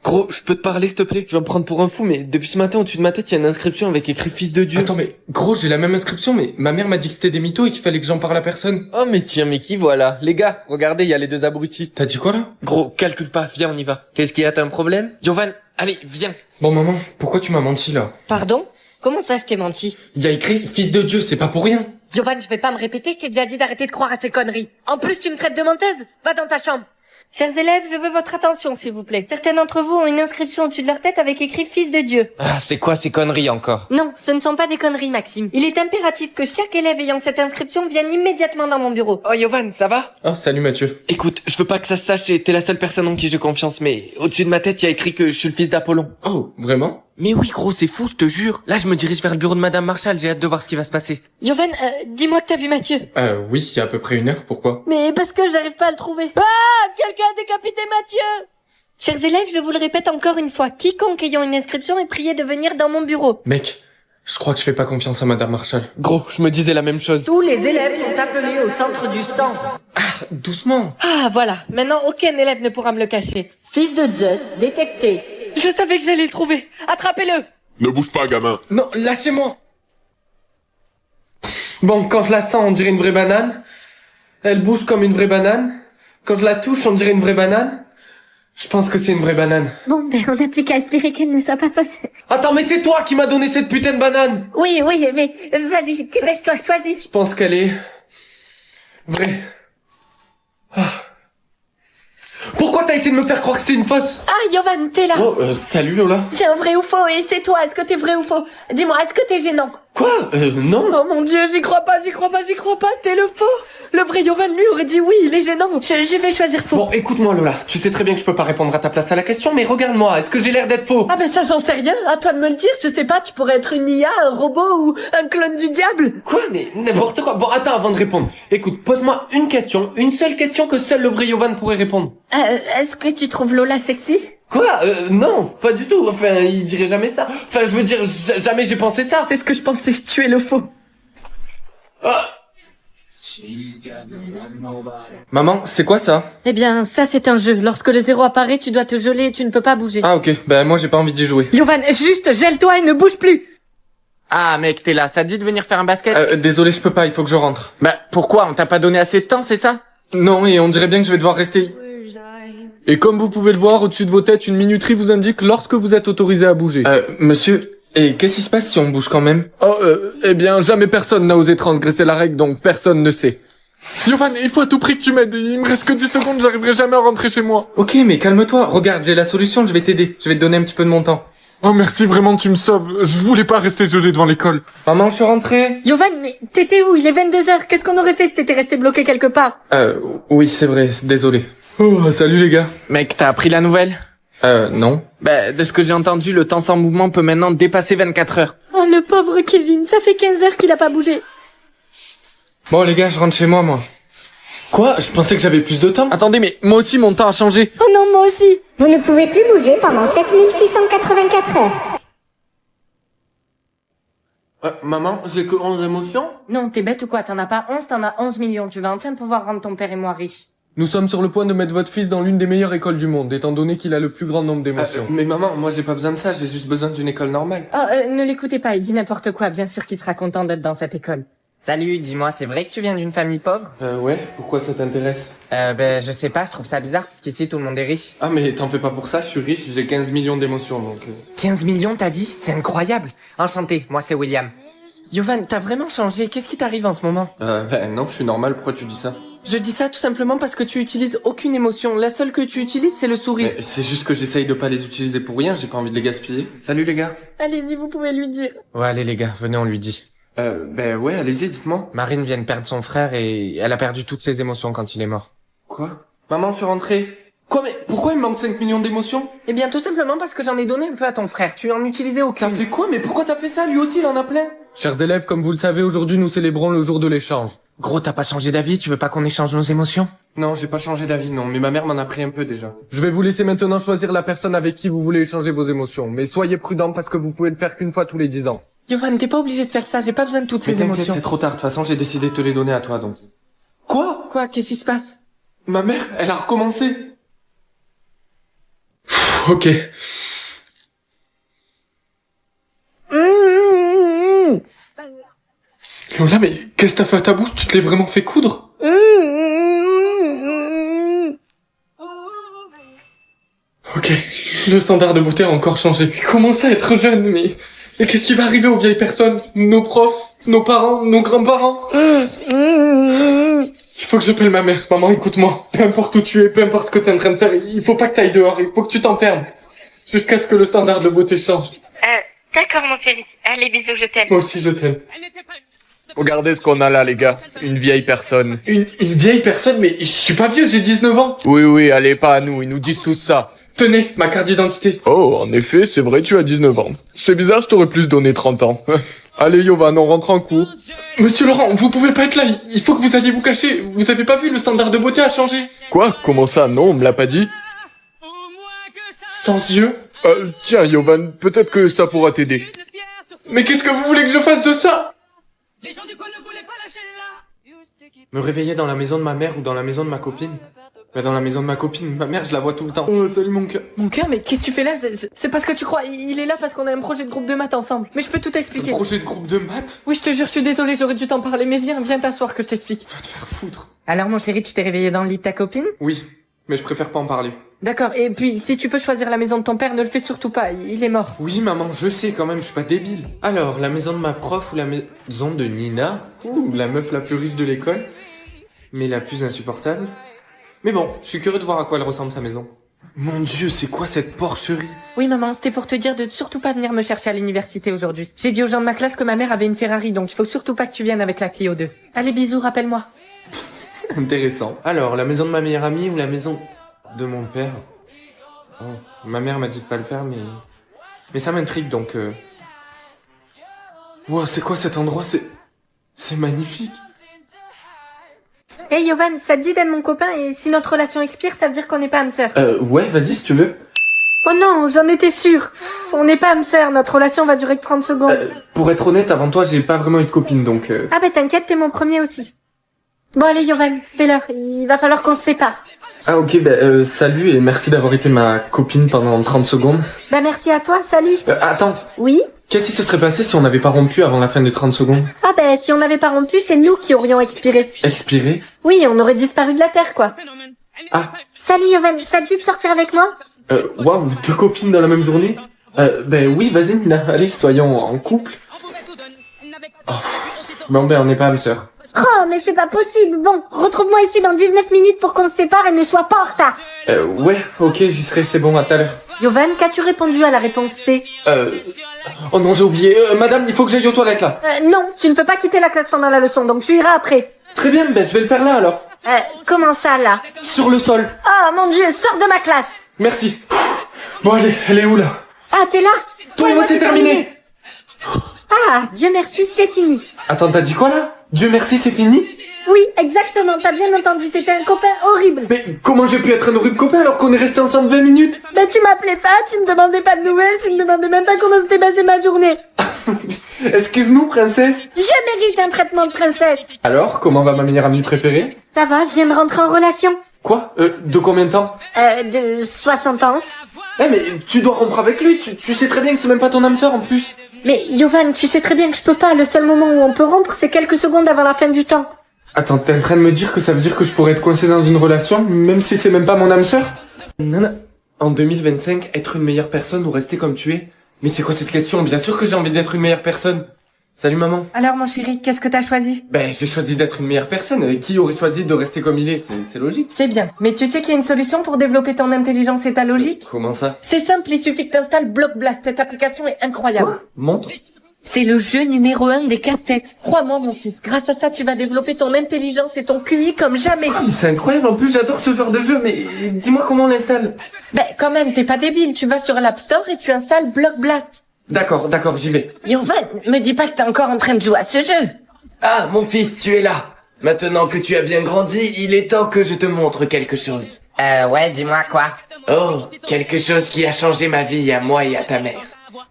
Gros, je peux te parler s'il te plaît? Tu vas me prendre pour un fou, mais depuis ce matin au-dessus de ma tête, il y a une inscription avec écrit fils de Dieu. Attends, mais gros, j'ai la même inscription, mais ma mère m'a dit que c'était des mythos et qu'il fallait que j'en parle à personne. Oh mais tiens, mais qui voilà? Les gars, regardez, il y a les 2 abrutis. T'as dit quoi là? Gros, calcule pas, viens on y va. Qu'est-ce qu'il y a, t'as un problème? Jovan, allez, viens. Bon maman, pourquoi tu m'as menti là? Pardon? Comment ça, je t'ai menti? Il y a écrit fils de Dieu, c'est pas pour rien. Yovan, je vais pas me répéter, je t'ai déjà dit d'arrêter de croire à ces conneries. En plus, tu me traites de menteuse? Va dans ta chambre. Chers élèves, je veux votre attention, s'il vous plaît. Certains d'entre vous ont une inscription au-dessus de leur tête avec écrit fils de Dieu. Ah, c'est quoi ces conneries encore? Non, ce ne sont pas des conneries, Maxime. Il est impératif que chaque élève ayant cette inscription vienne immédiatement dans mon bureau. Oh Yovan, ça va? Oh, salut Mathieu. Écoute, je veux pas que ça se sache et t'es la seule personne en qui j'ai confiance, mais au-dessus de ma tête, il y a écrit que je suis le fils d'Apollon. Oh, vraiment? Mais oui, gros, c'est fou, je te jure. Là, je me dirige vers le bureau de Madame Marshall, j'ai hâte de voir ce qui va se passer. Yovan, dis-moi que t'as vu Mathieu. Oui, il y a à peu près 1 heure, pourquoi? Mais parce que j'arrive pas à le trouver. Ah! Quelqu'un a décapité Mathieu! Chers élèves, je vous le répète encore une fois, quiconque ayant une inscription est prié de venir dans mon bureau. Mec, je crois que je fais pas confiance à Madame Marshall. Gros, je me disais la même chose. Tous les élèves sont appelés au centre du sang. Doucement. Ah voilà, maintenant aucun élève ne pourra me le cacher. Fils de Zeus, détecté. Je savais que j'allais le trouver. Attrapez-le. Ne bouge pas, gamin. Non, lâchez-moi. Bon, quand je la sens, on dirait une vraie banane. Elle bouge comme une vraie banane. Quand je la touche, on dirait une vraie banane. Je pense que c'est une vraie banane. Bon, ben, on n'a plus qu'à espérer qu'elle ne soit pas fausse. Attends, mais c'est toi qui m'as donné cette putain de banane. Oui, mais vas-y, laisse-toi choisir. Je pense qu'elle est... vraie. Ah. Pourquoi t'as essayé de me faire croire que c'était une fausse? Ah, Yovan, t'es là. Oh, salut Lola. C'est un vrai ou faux et c'est toi. Est-ce que t'es vrai ou faux? Dis-moi, est-ce que t'es gênant? Quoi? Non. Oh mon dieu, j'y crois pas, t'es le faux. Le vrai Yovan, lui, aurait dit oui, il est gênant. Je vais choisir faux. Bon, écoute-moi Lola, tu sais très bien que je peux pas répondre à ta place à la question, mais regarde-moi, est-ce que j'ai l'air d'être faux? Ah ben ça, j'en sais rien. À toi de me le dire. Je sais pas, tu pourrais être une IA, un robot ou un clone du diable. Quoi? Mais n'importe quoi. Bon, attends, avant de répondre. Écoute, pose-moi une question, une seule question que seul le vrai Yovan pourrait répondre. Est-ce que tu trouves Lola sexy? Quoi? Non, pas du tout. Enfin, il dirait jamais ça. Enfin, je veux dire, jamais j'ai pensé ça. C'est ce que je pensais, tu es le faux. Ah. Maman, c'est quoi ça? Eh bien, ça c'est un jeu. Lorsque le 0 apparaît, tu dois te geler et tu ne peux pas bouger. Ah ok, ben moi j'ai pas envie d'y jouer. Yovan, juste gèle-toi et ne bouge plus. Ah mec, t'es là, ça te dit de venir faire un basket? Désolé, je peux pas, il faut que je rentre. Bah pourquoi? On t'a pas donné assez de temps, c'est ça? Non, et on dirait bien que je vais devoir rester... Et comme vous pouvez le voir, au-dessus de vos têtes, une minuterie vous indique lorsque vous êtes autorisé à bouger. Monsieur... Et qu'est-ce qui se passe si on bouge quand même? Oh, eh bien, jamais personne n'a osé transgresser la règle, donc personne ne sait. Yovan, il faut à tout prix que tu m'aides. Il me reste que 10 secondes, j'arriverai jamais à rentrer chez moi. Ok, mais calme-toi. Regarde, j'ai la solution, je vais t'aider. Je vais te donner un petit peu de mon temps. Oh merci, vraiment, tu me sauves. Je voulais pas rester gelé devant l'école. Maman, je suis rentré. Yovan, mais t'étais où? Il est 22h. Qu'est-ce qu'on aurait fait si t'étais resté bloqué quelque part? Oui, c'est vrai, désolé. Oh, salut les gars. Mec, t'as appris la nouvelle? Non. Bah, de ce que j'ai entendu, le temps sans mouvement peut maintenant dépasser 24 heures. Oh, le pauvre Kevin, ça fait 15 heures qu'il a pas bougé. Bon, les gars, je rentre chez moi, moi. Quoi? Je pensais que j'avais plus de temps. Attendez, mais moi aussi mon temps a changé. Oh non, moi aussi. Vous ne pouvez plus bouger pendant 7684 heures. Maman, j'ai que 11 émotions? Non, t'es bête ou quoi? T'en as pas 11, t'en as 11 millions. Tu vas enfin pouvoir rendre ton père et moi riches. Nous sommes sur le point de mettre votre fils dans l'une des meilleures écoles du monde, étant donné qu'il a le plus grand nombre d'émotions. Mais maman, moi j'ai pas besoin de ça, j'ai juste besoin d'une école normale. Oh, ne l'écoutez pas, il dit n'importe quoi. Bien sûr qu'il sera content d'être dans cette école. Salut, dis-moi, c'est vrai que tu viens d'une famille pauvre? Ouais, pourquoi ça t'intéresse? Ben, je sais pas, je trouve ça bizarre parce qu'ici tout le monde est riche. Ah, mais t'en fais pas pour ça, je suis riche, j'ai 15 millions d'émotions, donc... 15 millions, t'as dit? C'est incroyable. Enchanté, moi c'est William. Yovan, t'as vraiment changé, qu'est-ce qui t'arrive en ce moment? Ben non, je suis normal, pourquoi tu dis ça? Je dis ça tout simplement parce que tu utilises aucune émotion. La seule que tu utilises, c'est le sourire. Mais c'est juste que j'essaye de pas les utiliser pour rien, j'ai pas envie de les gaspiller. Salut les gars. Allez-y, vous pouvez lui dire. Ouais, allez les gars, venez, on lui dit. Ben ouais, allez-y, dites-moi. Marine vient de perdre son frère et elle a perdu toutes ses émotions quand il est mort. Quoi? Maman, je suis rentré. Quoi, mais pourquoi il me manque 5 millions d'émotions? Eh bien, tout simplement parce que j'en ai donné un peu à ton frère. Tu en utilisais aucune. T'as fait quoi? Mais pourquoi t'as fait ça? Lui aussi, il en a plein. Chers élèves, comme vous le savez, aujourd'hui nous célébrons le jour de l'échange. Gros, t'as pas changé d'avis? Tu veux pas qu'on échange nos émotions? Non, j'ai pas changé d'avis, non, mais ma mère m'en a pris un peu déjà. Je vais vous laisser maintenant choisir la personne avec qui vous voulez échanger vos émotions, mais soyez prudents parce que vous pouvez le faire qu'une fois tous les 10 ans. Yovan, t'es pas obligé de faire ça. J'ai pas besoin de toutes Mais ces t'inquiète, émotions. c'est trop tard, de toute façon j'ai décidé de te les donner à toi, donc... Quoi? Quoi? Qu'est-ce qui se passe? Ma mère, elle a recommencé. Ok. Lola, mais qu'est-ce que t'as fait à ta bouche? Tu te l'es vraiment fait coudre? Ok, le standard de beauté a encore changé. Comment ça être jeune, mais qu'est-ce qui va arriver aux vieilles personnes? Nos profs, nos parents, nos grands-parents? Il faut que j'appelle ma mère. Maman, écoute-moi. Peu importe où tu es, peu importe ce que t'es en train de faire, il faut pas que t'ailles dehors, il faut que tu t'enfermes. Jusqu'à ce que le standard de beauté change. D'accord, mon chéri. Allez, bisous, je t'aime. Moi aussi, je t'aime. Regardez ce qu'on a là, les gars. Une vieille personne. Une vieille personne, mais je suis pas vieux, j'ai 19 ans. Oui, allez, pas à nous, ils nous disent tous ça. Tenez, ma carte d'identité. Oh, en effet, c'est vrai, tu as 19 ans. C'est bizarre, je t'aurais plus donné 30 ans. Allez, Yovan, on rentre en cours. Monsieur Laurent, vous pouvez pas être là, il faut que vous alliez vous cacher. Vous avez pas vu, le standard de beauté a changé. Quoi? Comment ça? Non, on me l'a pas dit. Sans yeux. Tiens, Yovan, peut-être que ça pourra t'aider. Mais qu'est-ce que vous voulez que je fasse de ça? Me réveiller dans la maison de ma mère ou dans la maison de ma copine? Bah dans la maison de ma copine, ma mère je la vois tout le temps. Oh salut mon cœur. Mon cœur, mais qu'est-ce que tu fais là? C'est parce que tu crois. Il est là parce qu'on a un projet de groupe de maths ensemble. Mais je peux tout expliquer. Un projet de groupe de maths? Oui, je te jure, je suis désolée, j'aurais dû t'en parler. Mais viens t'asseoir que je t'explique. Va te faire foutre. Alors, mon chéri, tu t'es réveillé dans le lit de ta copine? Oui, mais je préfère pas en parler. D'accord, et puis si tu peux choisir la maison de ton père, ne le fais surtout pas, il est mort. Oui maman, je sais quand même, je suis pas débile. Alors, la maison de ma prof ou la maison de Nina? Ou la meuf la plus riche de l'école? Mais la plus insupportable? Mais bon, je suis curieux de voir à quoi elle ressemble sa maison. Mon Dieu, c'est quoi cette porcherie? Oui, maman, c'était pour te dire de surtout pas venir me chercher à l'université aujourd'hui. J'ai dit aux gens de ma classe que ma mère avait une Ferrari, donc il faut surtout pas que tu viennes avec la Clio 2. Allez, bisous, rappelle-moi. Intéressant. Alors, la maison de ma meilleure amie ou la maison de mon père? Oh, ma mère m'a dit de pas le faire, mais ça m'intrigue, donc... Wow, c'est quoi cet endroit? C'est magnifique. Hey Yovan, ça te dit d'être mon copain et si notre relation expire, ça veut dire qu'on n'est pas âme sœur. Ouais, vas-y si tu veux. Oh non, j'en étais sûre. On n'est pas âme sœur, notre relation va durer que 30 secondes. Pour être honnête, avant toi, j'ai pas vraiment eu de copine, donc... Ah bah t'inquiète, t'es mon premier aussi. Bon allez Yovan, c'est l'heure, il va falloir qu'on se sépare. Ah ok, salut et merci d'avoir été ma copine pendant 30 secondes. Bah merci à toi, salut. Attends, Oui? qu'est-ce qui se serait passé si on n'avait pas rompu avant la fin des 30 secondes? Ah bah si on n'avait pas rompu, c'est nous qui aurions expiré. Expiré? Oui, on aurait disparu de la Terre quoi. Ah, Salut Yovan, ça te dit de sortir avec moi? waouh, 2 copines dans la même journée? Oui, vas-y Nina, allez, soyons en couple. Oh, bon on n'est pas âme sœur. Oh mais c'est pas possible, bon, retrouve-moi ici dans 19 minutes pour qu'on se sépare et ne sois pas en retard. Ouais, ok, j'y serai, c'est bon, à tout à l'heure. Yovan, qu'as-tu répondu à la réponse C? Oh non, j'ai oublié. Madame, il faut que j'aille aux toilettes là. Non, tu ne peux pas quitter la classe pendant la leçon, donc tu iras après. Très bien, je vais le faire là alors. Comment ça là? Sur le sol. Oh mon dieu, sors de ma classe. Merci. Bon allez, elle est où là? Ah, t'es là? Toi et moi c'est terminé. Ah, Dieu merci, c'est fini. Attends, t'as dit quoi là? Dieu merci, c'est fini? Oui, exactement, t'as bien entendu, t'étais un copain horrible. Mais comment j'ai pu être un horrible copain alors qu'on est resté ensemble 20 minutes? Ben tu m'appelais pas, tu me demandais pas de nouvelles, tu me demandais même pas comment s'était passée ma journée. Excuse-nous, princesse. Je mérite un traitement de princesse. Alors, comment va ma meilleure amie préférée? Ça va, je viens de rentrer en relation. Quoi? De combien de temps? De 60 ans. Mais tu dois rompre avec lui, tu sais très bien que c'est même pas ton âme sœur en plus. Mais Yovan, tu sais très bien que je peux pas, le seul moment où on peut rompre, c'est quelques secondes avant la fin du temps. Attends, t'es en train de me dire que ça veut dire que je pourrais être coincé dans une relation, même si c'est même pas mon âme sœur? Non. En 2025, être une meilleure personne ou rester comme tu es? Mais c'est quoi cette question? Bien sûr que j'ai envie d'être une meilleure personne. Salut maman. Alors mon chéri, qu'est-ce que t'as choisi? J'ai choisi d'être une meilleure personne. Qui aurait choisi de rester comme il est? C'est logique. C'est bien, mais tu sais qu'il y a une solution pour développer ton intelligence et ta logique? Comment ça? C'est simple, il suffit que t'installes Block Blast, cette application est incroyable. Montre. C'est le jeu numéro 1 des casse-têtes. Crois-moi mon fils, grâce à ça tu vas développer ton intelligence et ton QI comme jamais. Mais c'est incroyable, en plus j'adore ce genre de jeu, mais dis-moi comment on l'installe. Quand même, t'es pas débile, tu vas sur l'App Store et tu installes Block Blast. D'accord, j'y vais. Yovan, me dis pas que t'es encore en train de jouer à ce jeu. Ah, mon fils, tu es là. Maintenant que tu as bien grandi, il est temps que je te montre quelque chose. Ouais, dis-moi quoi. Oh, quelque chose qui a changé ma vie à moi et à ta mère.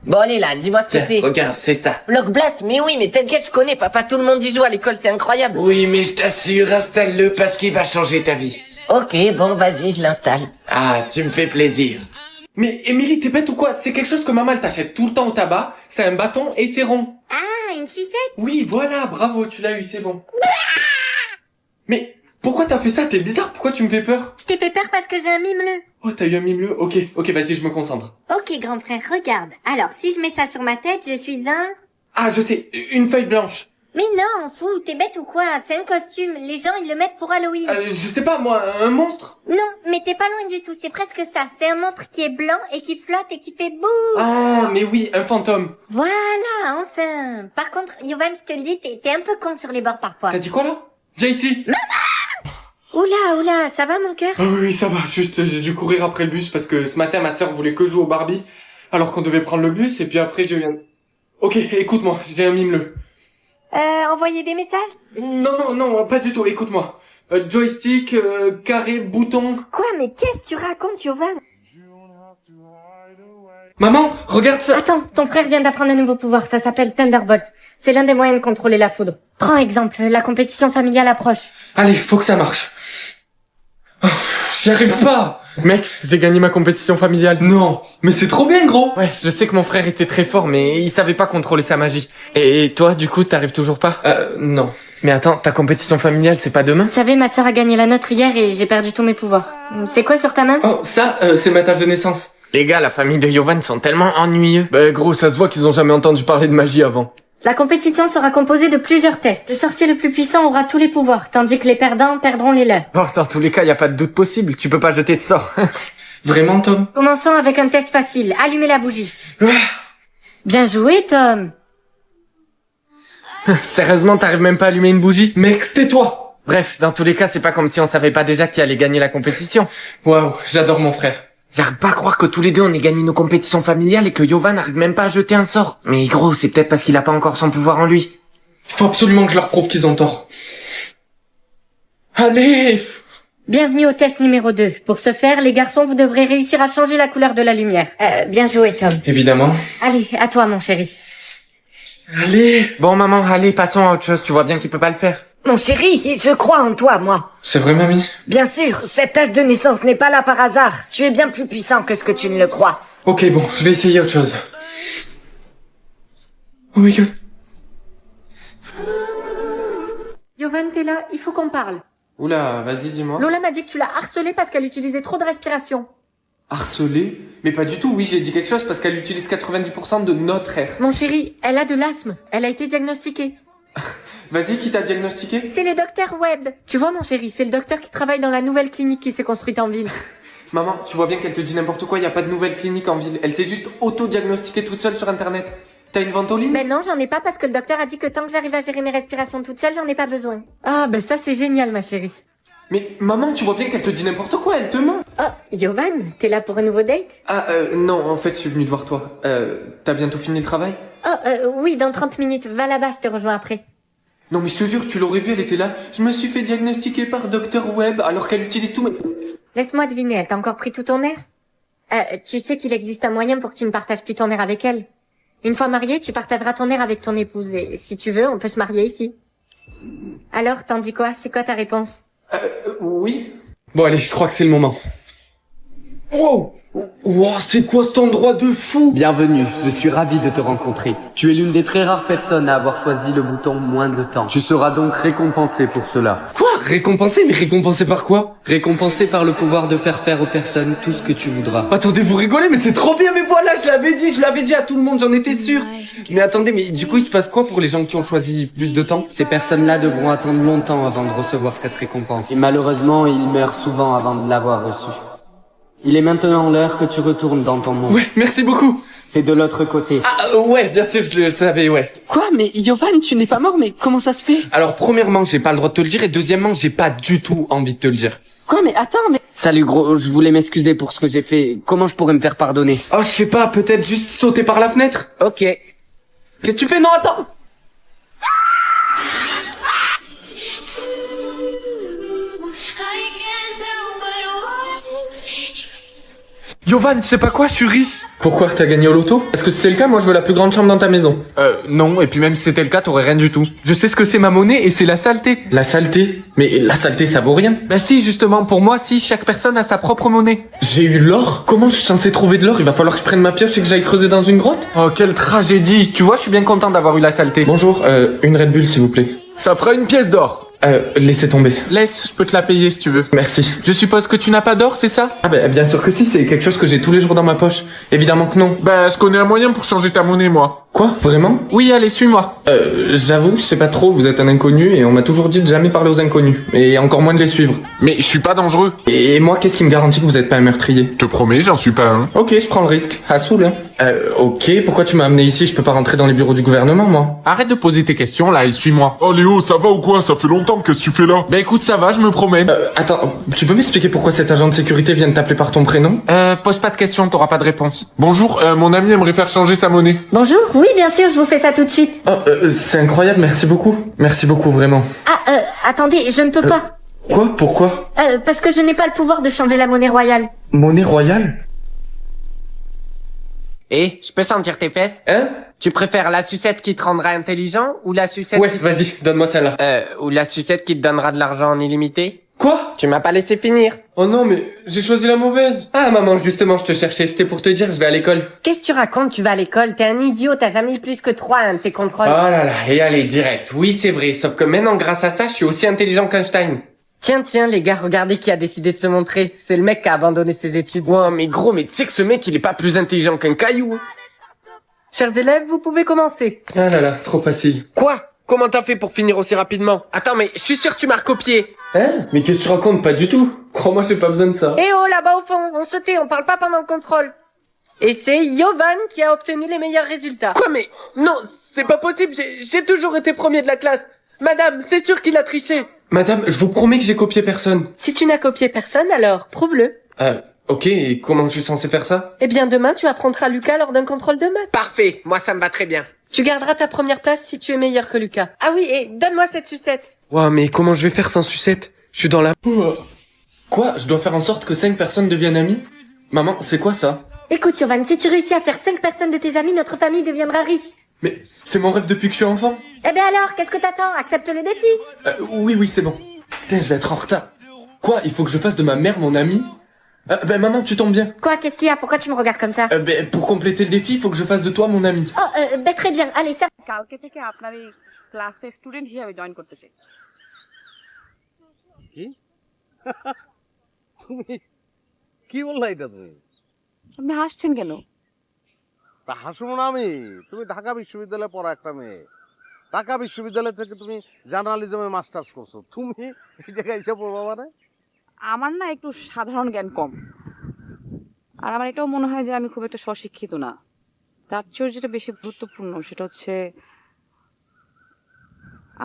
Bon, allez là, dis-moi ce que Tiens, c'est. regarde, c'est ça. Block Blast, mais oui, mais t'inquiète, je connais, papa, tout le monde y joue à l'école, c'est incroyable. Oui, mais je t'assure, installe-le parce qu'il va changer ta vie. Ok, bon, vas-y, je l'installe. Ah, tu me fais plaisir. Mais Émilie, t'es bête ou quoi? C'est quelque chose que maman elle t'achète tout le temps au tabac, c'est un bâton et c'est rond. Ah, une sucette? Oui, voilà, bravo, tu l'as eu, c'est bon. Mais pourquoi t'as fait ça? T'es bizarre, pourquoi tu me fais peur? Je t'ai fait peur parce que j'ai un mimeleux. Oh, t'as eu un mimeleux? Ok, vas-y, je me concentre. Ok, grand frère, regarde. Alors, si je mets ça sur ma tête, je suis un... Ah, je sais, une feuille blanche. Mais non, fou, t'es bête ou quoi? C'est un costume, les gens ils le mettent pour Halloween. Je sais pas, moi, un monstre? Non, mais t'es pas loin du tout, c'est presque ça. C'est un monstre qui est blanc et qui flotte et qui fait bouh. Ah, mais oui, un fantôme. Voilà, enfin. Par contre, Yovan, je te le dis, t'es un peu con sur les bords parfois. T'as dit quoi là? J'ai ici. Oula, ça va mon cœur? Ah oui, ça va, juste j'ai dû courir après le bus parce que ce matin ma sœur voulait que je joue au Barbie alors qu'on devait prendre le bus et puis après j'ai eu un... Ok, écoute-moi, j'ai un mimeleux. Envoyer des messages? Non, pas du tout, écoute-moi. Joystick, carré, bouton... Quoi, mais qu'est-ce que tu racontes, Yovan? Maman, regarde ça. Attends, ton frère vient d'apprendre un nouveau pouvoir, ça s'appelle Thunderbolt. C'est l'un des moyens de contrôler la foudre. Prends exemple, la compétition familiale approche. Allez, faut que ça marche. Oh, j'y arrive pas. Mec, j'ai gagné ma compétition familiale. Non, mais c'est trop bien, gros. Ouais, je sais que mon frère était très fort, mais il savait pas contrôler sa magie. Et toi, du coup, t'arrives toujours pas? Non. Mais attends, ta compétition familiale, c'est pas demain? Vous savez, ma sœur a gagné la nôtre hier et j'ai perdu tous mes pouvoirs. C'est quoi sur ta main? Oh, ça, c'est ma tâche de naissance. Les gars, la famille de Yovan sont tellement ennuyeux. Gros, ça se voit qu'ils ont jamais entendu parler de magie avant. La compétition sera composée de plusieurs tests. Le sorcier le plus puissant aura tous les pouvoirs, tandis que les perdants perdront les leurs. Bon, dans tous les cas, y a pas de doute possible. Tu peux pas jeter de sort. Vraiment, Tom? Commençons avec un test facile. Allumez la bougie. Bien joué, Tom. Sérieusement, t'arrives même pas à allumer une bougie? Mec, tais-toi! Bref, dans tous les cas, c'est pas comme si on savait pas déjà qui allait gagner la compétition. Waouh, j'adore mon frère. J'arrive pas à croire que tous les deux on ait gagné nos compétitions familiales et que Yovan n'arrive même pas à jeter un sort. Mais gros, c'est peut-être parce qu'il a pas encore son pouvoir en lui. Il faut absolument que je leur prouve qu'ils ont tort. Allez! Bienvenue au test numéro 2. Pour ce faire, les garçons, vous devrez réussir à changer la couleur de la lumière. Bien joué, Tom. Évidemment. Allez, à toi, mon chéri. Allez! Bon, maman, allez, passons à autre chose. Tu vois bien qu'il peut pas le faire. Mon chéri, je crois en toi, moi. C'est vrai, mamie? Bien sûr, cette tâche de naissance n'est pas là par hasard. Tu es bien plus puissant que ce que tu ne le crois. Ok, bon, je vais essayer autre chose. Oh my god. Yovan, t'es là, il faut qu'on parle. Oula, vas-y, dis-moi. Lola m'a dit que tu l'as harcelée parce qu'elle utilisait trop de respiration. Harcelé? Mais pas du tout, oui, j'ai dit quelque chose parce qu'elle utilise 90% de notre air. Mon chéri, elle a de l'asthme. Elle a été diagnostiquée. Vas-y, qui t'a diagnostiqué? C'est le docteur Webb. Tu vois, mon chéri, c'est le docteur qui travaille dans la nouvelle clinique qui s'est construite en ville. Maman, tu vois bien qu'elle te dit n'importe quoi, y a pas de nouvelle clinique en ville. Elle s'est juste auto-diagnostiquée toute seule sur internet. T'as une ventoline? Ben non, j'en ai pas parce que le docteur a dit que tant que j'arrive à gérer mes respirations toute seule, j'en ai pas besoin. Ah, ben ça c'est génial, ma chérie. Mais maman, tu vois bien qu'elle te dit n'importe quoi, elle te ment. Oh, Yovan, t'es là pour un nouveau date? Ah, non, en fait, je suis venu te voir toi. T'as bientôt fini le travail? Oh, oui, dans 30 minutes. Va là-bas, je te rejoins après. Non mais je te jure, tu l'aurais vu, elle était là. Je me suis fait diagnostiquer par Dr Webb alors qu'elle utilise tout mes... Laisse-moi deviner, elle t'a encore pris tout ton air? Tu sais qu'il existe un moyen pour que tu ne partages plus ton air avec elle. Une fois marié, tu partageras ton air avec ton épouse et si tu veux, on peut se marier ici. Alors, t'en dis quoi? C'est quoi ta réponse? Oui. Bon allez, je crois que c'est le moment. Wow! Wow, c'est quoi cet endroit de fou? Bienvenue, je suis ravi de te rencontrer. Tu es l'une des très rares personnes à avoir choisi le bouton moins de temps. Tu seras donc récompensé pour cela. Quoi? Récompensé? Mais récompensé par quoi? Récompensé par le pouvoir de faire faire aux personnes tout ce que tu voudras. Attendez, vous rigolez, mais c'est trop bien, mais voilà, je l'avais dit à tout le monde, j'en étais sûr. Mais attendez, mais du coup, il se passe quoi pour les gens qui ont choisi plus de temps? Ces personnes-là devront attendre longtemps avant de recevoir cette récompense. Et malheureusement, ils meurent souvent avant de l'avoir reçue. Il est maintenant l'heure que tu retournes dans ton monde. Ouais, merci beaucoup. C'est de l'autre côté. Ah, ouais, bien sûr, je le savais, ouais. Quoi? Mais Yovan, tu n'es pas mort, mais comment ça se fait? Alors, premièrement, j'ai pas le droit de te le dire, et deuxièmement, j'ai pas du tout envie de te le dire. Quoi? Mais attends, mais... Salut gros, je voulais m'excuser pour ce que j'ai fait. Comment je pourrais me faire pardonner? Oh, je sais pas, peut-être juste sauter par la fenêtre? Ok. Qu'est-ce que tu fais? Non, attends! Yovan, tu sais pas quoi, je suis riche. Pourquoi? T'as gagné au loto? Est-ce que c'est le cas? Moi, je veux la plus grande chambre dans ta maison. Non, et puis même si c'était le cas, t'aurais rien du tout. Je sais ce que c'est ma monnaie et c'est la saleté. La saleté? Mais la saleté, ça vaut rien. Bah si, justement, pour moi, si, chaque personne a sa propre monnaie. J'ai eu l'or? Comment je suis censé trouver de l'or? Il va falloir que je prenne ma pioche et que j'aille creuser dans une grotte? Oh, quelle tragédie. Tu vois, je suis bien content d'avoir eu la saleté. Bonjour, une Red Bull, s'il vous plaît. Ça fera une pièce d'or. Laissez tomber. Laisse, je peux te la payer si tu veux. Merci. Je suppose que tu n'as pas d'or, c'est ça? Ah bah bien sûr que si, c'est quelque chose que j'ai tous les jours dans ma poche. Évidemment que non. Bah je connais un moyen pour changer ta monnaie, moi. Quoi? Vraiment? Oui, allez, suis-moi. J'avoue, je sais pas trop, vous êtes un inconnu et on m'a toujours dit de jamais parler aux inconnus. Et encore moins de les suivre. Mais je suis pas dangereux. Et moi, qu'est-ce qui me garantit que vous êtes pas un meurtrier? Je te promets, j'en suis pas un. Ok, je prends le risque. À Soul, hein. Ok, pourquoi tu m'as amené ici? Je peux pas rentrer dans les bureaux du gouvernement, moi. Arrête de poser tes questions là et suis-moi. Oh Léo, ça va ou quoi? Ça fait longtemps, qu'est-ce que tu fais là? Bah écoute, ça va, je me promène. Attends, tu peux m'expliquer pourquoi cet agent de sécurité vient de t'appeler par ton prénom? Pose pas de questions, t'auras pas de réponse. Bonjour, mon ami aimerait faire changer sa monnaie. Bonjour, oui, bien sûr, je vous fais ça tout de suite. Oh, c'est incroyable, merci beaucoup. Merci beaucoup, vraiment. Ah, attendez, je ne peux pas. Quoi? Pourquoi? Parce que je n'ai pas le pouvoir de changer la monnaie royale. Monnaie royale? Et je peux sentir tes fesses? Hein? Tu préfères la sucette qui te rendra intelligent ou la sucette Ouais, vas-y, donne-moi celle-là. ou la sucette qui te donnera de l'argent en illimité? Quoi? Tu m'as pas laissé finir. Oh non, mais j'ai choisi la mauvaise. Ah maman, justement, je te cherchais, c'était pour te dire, je vais à l'école. Qu'est-ce que tu racontes? Tu vas à l'école? T'es un idiot, t'as jamais eu plus que 3 à un de tes contrôles. Oh là là, et allez, direct. Oui, c'est vrai, sauf que maintenant, grâce à ça, je suis aussi intelligent qu'Einstein. Tiens, les gars, regardez qui a décidé de se montrer. C'est le mec qui a abandonné ses études. Ouais, mais gros, mais tu sais que ce mec, il est pas plus intelligent qu'un caillou. Chers élèves, vous pouvez commencer. Ah là là, trop facile. Quoi? Comment t'as fait pour finir aussi rapidement? Attends, mais je suis sûr que tu m'as recopié. Hein? Mais qu'est-ce que tu racontes? Pas du tout. Crois-moi, j'ai pas besoin de ça. Eh oh, là-bas au fond, on se tait, on parle pas pendant le contrôle. Et c'est Yovan qui a obtenu les meilleurs résultats. Quoi, mais non, c'est pas possible, j'ai toujours été premier de la classe. Madame, c'est sûr qu'il a triché. Madame, je vous promets que j'ai copié personne. Si tu n'as copié personne, alors prouve-le. Ok, et comment je suis censé faire ça? Eh bien demain, tu apprendras Lucas lors d'un contrôle de maths. Parfait, moi ça me va très bien. Tu garderas ta première place si tu es meilleur que Lucas. Ah oui, et donne-moi cette sucette. Ouah, mais comment je vais faire sans sucette? Je suis dans la... Quoi? Je dois faire en sorte que 5 personnes deviennent amies? Maman, c'est quoi ça? Écoute, Yovan, si tu réussis à faire 5 personnes de tes amis, notre famille deviendra riche. Mais c'est mon rêve depuis que je suis enfant. Eh bien alors, qu'est-ce que t'attends? Accepte le défi. Oui, c'est bon. Putain, je vais être en retard. Quoi? Il faut que je fasse de ma mère mon amie? Maman, tu tombes bien. Quoi? Qu'est-ce qu'il y a? Pourquoi tu me regardes comme ça? Pour compléter le défi, il faut que je fasse de toi mon ami. Oh, très bien. Allez, ça... কালকে থেকে আপনার এই ক্লাসে স্টুডেন্ট হিসেবে জয়েন করতে চাই। কি? তুমি কি বললা এটা তুমি? আপনি হাসছেন কেন? তা হাসবো না আমি? তুমি ঢাকা বিশ্ববিদ্যালয়ে পড়া একটা মেয়ে। ঢাকা বিশ্ববিদ্যালয় থেকে তুমি জার্নালিজমে মাস্টার্স করছো। তুমি এই জায়গায় এসে পড়বা মানে? আমার না একটু সাধারণ জ্ঞান কম। আর আমার এটাও মনে হয় যে আমি খুব একটা স্বশিক্ষিত না। তার চেয়েও যেটা বেশি গুরুত্বপূর্ণ সেটা হচ্ছে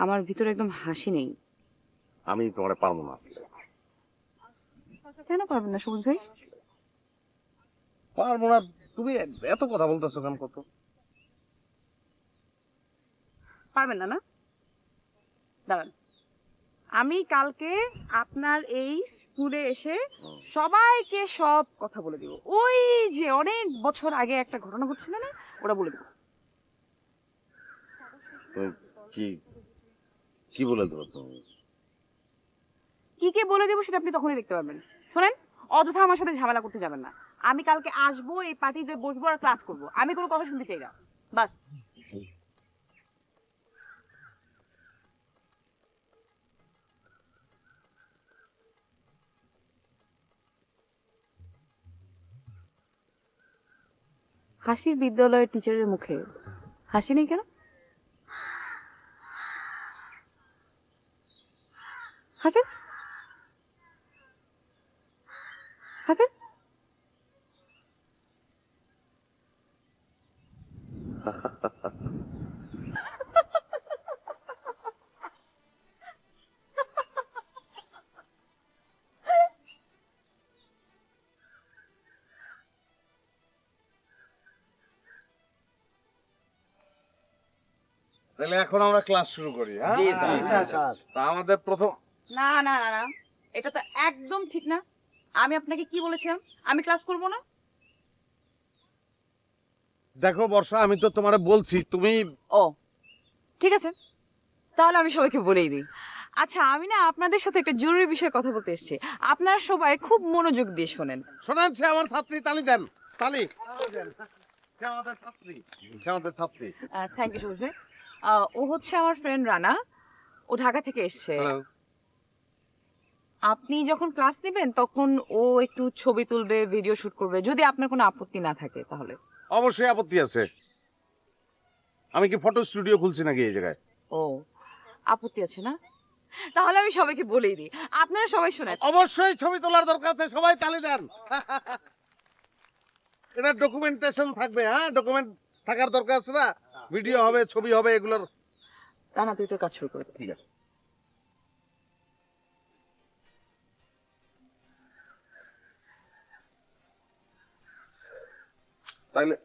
আমার ভিতরে একদম হাসি নেই। আমি তোমারে পারবো না। কেন পারবেন না সবুজ ভাই? পারবো না। তুমি এত কথা বলতেছো কেন? কত পারবেন না? না দাঁড়ান, আমি কালকে আপনার এই স্কুলে এসে সবাইকে সব কথা বলে দিব। ওই যে অনেক বছর আগে একটা ঘটনা ঘটছিল না, ওটা বলে দিব। কি কি বলে দেবো তুমি? কি কে বলে দেবো সেটা আপনি তখনই দেখতে পারবেন। শোনেন, অযথা আমার সাথে ঝামেলা করতে যাবেন না। আমি কালকে আসবো, এই পার্টিতে বসবো আর ক্লাস করবো। আমি কোনো কথা শুনতে চাই না, বাস। হাসির বিদ্যালয়ের টিচারের মুখে হাসি নেই কেন? হাসেন হাসেন। তাহলে এখন আমরা ক্লাস শুরু করি। হ্যাঁ স্যার। তা আমাদের প্রথম না না না না, এটা তো একদম ঠিক না। আমি আপনাকে কি বলেছিলাম আমি ক্লাস করব না? দেখো বর্ষা, আমি তো তোমারে বলছি তুমি... ও ঠিক আছে, তাহলে আমি সবাইকে বলেই দিই। আচ্ছা, আমি না আপনাদের সাথে একটা জরুরি বিষয়ে কথা বলতে এসেছি। আপনারা সবাই খুব মনোযোগ দিয়ে শোনেন। শোনেন, সে আমার ছাত্রী, তালি দেন, তালি দেন। সে আমাদের ছাত্রী, সে আমাদের ছাত্রী। থ্যাংক ইউ সবুজ ভাই। ও হচ্ছে আমার ফ্রেন্ড রানা, ও ঢাকা থেকে এসছে। আপনি যখন ক্লাস নেবেন তখন ও একটু ছবি তুলবে, ভিডিও শুট করবে, যদি আপনার কোনো আপত্তি না থাকে তাহলে। অবশ্যই আপত্তি আছে। আমি কি ফটো স্টুডিও খুলছি নাকি এই জায়গায়? ও আপত্তি আছে না? তাহলে আমি সবাইকে বলেই দিই, আপনারা সবাই শোনেন। অবশ্যই ছবি তোলার দরকার আছে, সবাই তালি দেন। এটা ডকুমেন্টেশন থাকবে, হ্যাঁ ডকুমেন্ট থাকার দরকার আছে না? ভিডিও হবে, ছবি হবে, এগুলোর। রানা তুই তোর কাজ শুরু করে। ঠিক আছে। তাইলে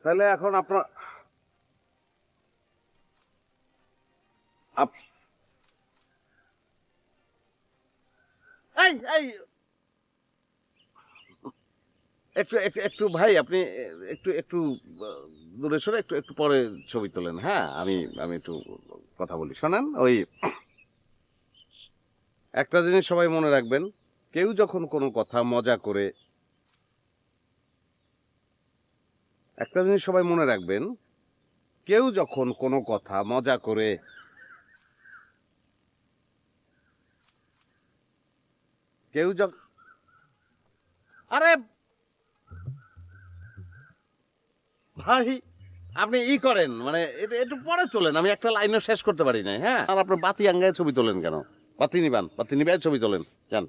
তাহলে এখন আপনার এই এই একটু একটু একটু ভাই, আপনি একটু একটু দূরে সরে একটু একটু পরে ছবি তোলেন। হ্যাঁ, আমি আমি একটু কথা বলি, শোনেন। ওই একটা জিনিস সবাই মনে রাখবেন, কেউ যখন কোনো কথা মজা করে, একটা জিনিস সবাই মনে রাখবেন, কেউ যখন কোনো কথা মজা করে কেউ আরে ভাই আপনি করেন মানে একটু পরে তোলেন, আমি একটা লাইনও শেষ করতে পারি না। হ্যাঁ, আর আপনার বাতি আঙ্গায় ছবি তোলেন কেন? বাতি নিবায় ছবি তোলেন যান।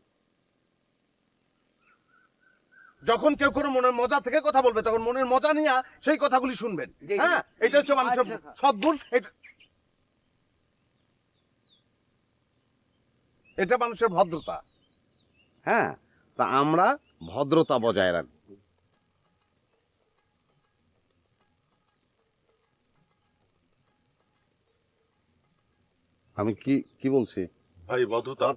যখন কেউ কোনো মনের মজা থেকে কথা বলবে তখন মনের মজা নিয়ে সেই কথাগুলি শুনবেন। হ্যাঁ, এটা হচ্ছে মানুষের সদ্গুণ, এটা মানুষের ভদ্রতা। হ্যাঁ, তা আমরা ভদ্রতা বজায় রাখবো। আমি কি বলছি ভাই? ভদ্রতা।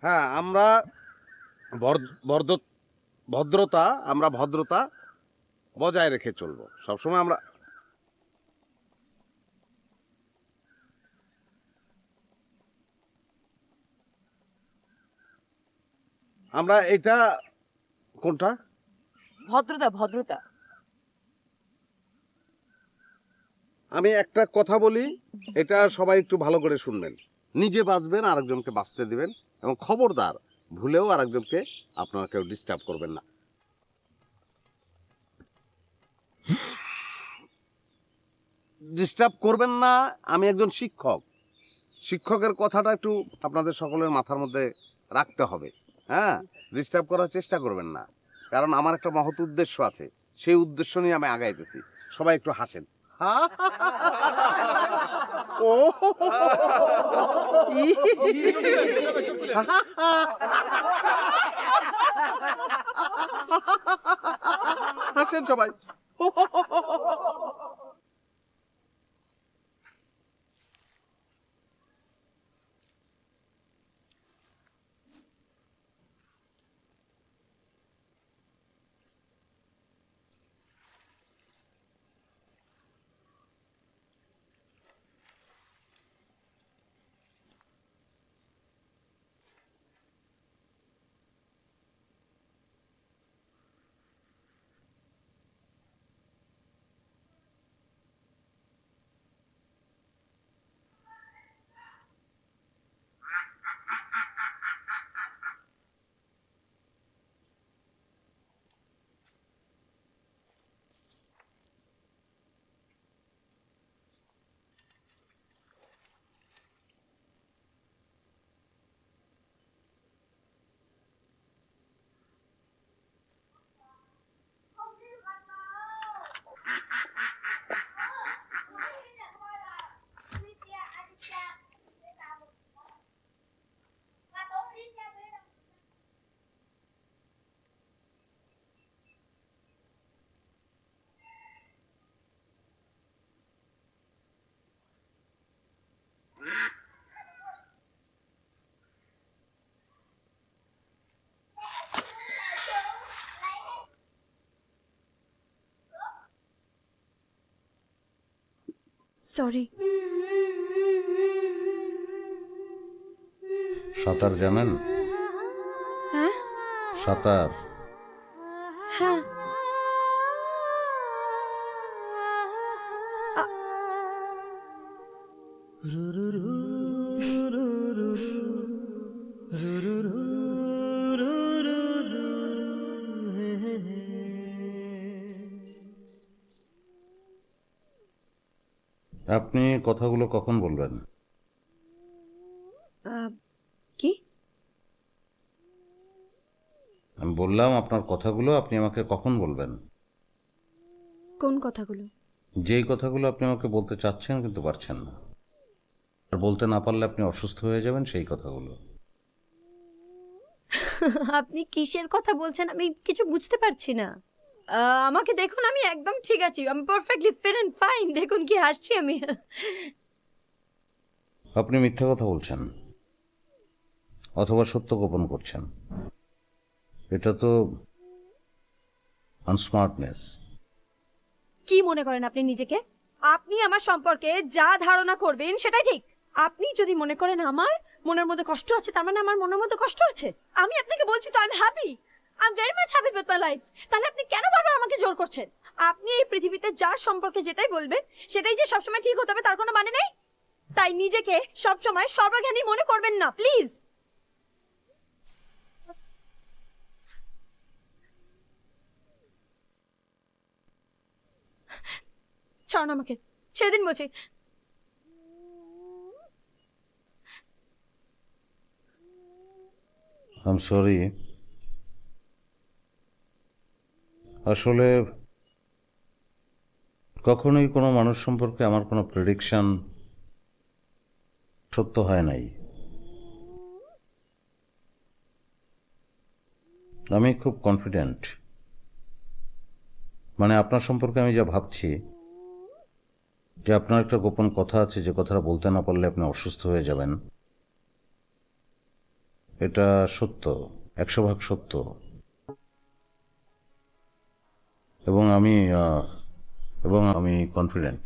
হ্যাঁ, আমরা ভদ্রতা বজায় রেখে চলবো সবসময়। আমরা এটা কোনটা? ভদ্রতা। আমি একটা কথা বলি, এটা সবাই একটু ভালো করে শুনবেন। নিজে বাঁচবেন, আরেকজনকে বাঁচতে দিবেন, এবং খবরদার ভুলেও আরেকজনকে আপনারা কেউ ডিস্টার্ব করবেন না। ডিস্টার্ব করবেন না। আমি একজন শিক্ষকের কথাটা একটু আপনাদের সকলের মাথার মধ্যে রাখতে হবে। হ্যাঁ, ডিস্টার্ব করার চেষ্টা করবেন না, কারণ আমার একটা মহৎ উদ্দেশ্য আছে, সেই উদ্দেশ্য নিয়ে আমি আগাইতেছি। সবাই একটু হাসেন। হাসেন সবাই। সরি। সাঁতার জানেন? হ্যাঁ, সাঁতার। হ্যাঁ। আপনি কথাগুলো কখন বলবেন? কি? আমি বললাম আপনার কথাগুলো আপনি আমাকে কখন বলবেন? কোন কথাগুলো? যেই কথাগুলো আপনি আমাকে বলতে চাচ্ছেন কিন্তু পারছেন না, আর বলতে না পারলে আপনি অসুস্থ হয়ে যাবেন, সেই কথাগুলো। আপনি কিসের কথা বলছেন আমি কিছু বুঝতে পারছি না। আমাকে দেখুন, আমি একদম ঠিক আছি, আমি পারফেক্টলি ফিট এন্ড ফাইন। দেখুন কি হাসছি আমি। আপনি মিথ্যা কথা বলছেন অথবা সত্য গোপন করছেন। এটা তো আনস্মার্টনেস। কি মনে করেন আপনি নিজেকে? আপনি আমার সম্পর্কে যা ধারণা করবেন সেটাই ঠিক। আপনি যদি মনে করেন আমার মনের মধ্যে কষ্ট আছে, তার মানে আমার মনের মধ্যে কষ্ট আছে। আমি আপনাকে বলছি তো, I am happy, I am very much happy with my life. তাহলে আপনি কেন বারবার আমাকে জোর করছেন? আপনি এই পৃথিবীতে যার সম্পর্কে যেটাই বলবেন সেটাই যে সবসময় ঠিক হতে হবে তার কোনো মানে নেই। তাই নিজেকে সবসময় সর্বজ্ঞানী মনে করবেন না, প্লিজ। ছাড়ুন আমাকে, ছেড়ে দিন বলছি। I am sorry. আসলে কখনোই কোনো মানুষ সম্পর্কে আমার কোনো প্রেডিকশন সত্য হয় নাই। আমি খুব কনফিডেন্ট, মানে আপনার সম্পর্কে আমি যা ভাবছি যে আপনার একটা গোপন কথা আছে, যে কথাটা বলতে না পারলে আপনি অসুস্থ হয়ে যাবেন, এটা সত্য, 100% সত্য। এবং আমি কনফিডেন্ট।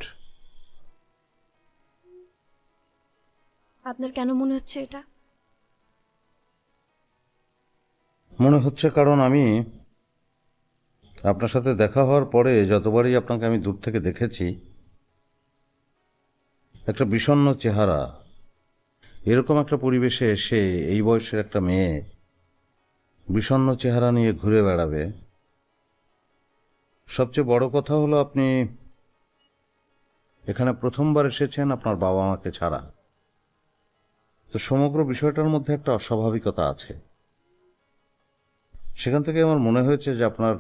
আপনার কেন মনে হচ্ছে এটা? মনে হচ্ছে কারণ আমি আপনার সাথে দেখা হওয়ার পরে যতবারই আপনাকে আমি দূর থেকে দেখেছি, একটা বিষণ্ণ চেহারা, এরকম একটা পরিবেশে এসে এই বয়সের একটা মেয়ে বিষণ্ণ চেহারা নিয়ে ঘুরে বেড়াবে। সবচেয়ে বড় কথা হলো আপনি এখানে প্রথমবার এসেছেন আপনার বাবা মাকে ছাড়া, তো সমগ্র বিষয়টার মধ্যে একটা অস্বাভাবিকতা আছে। সেখান থেকে আমার মনে হয়েছে যে আপনার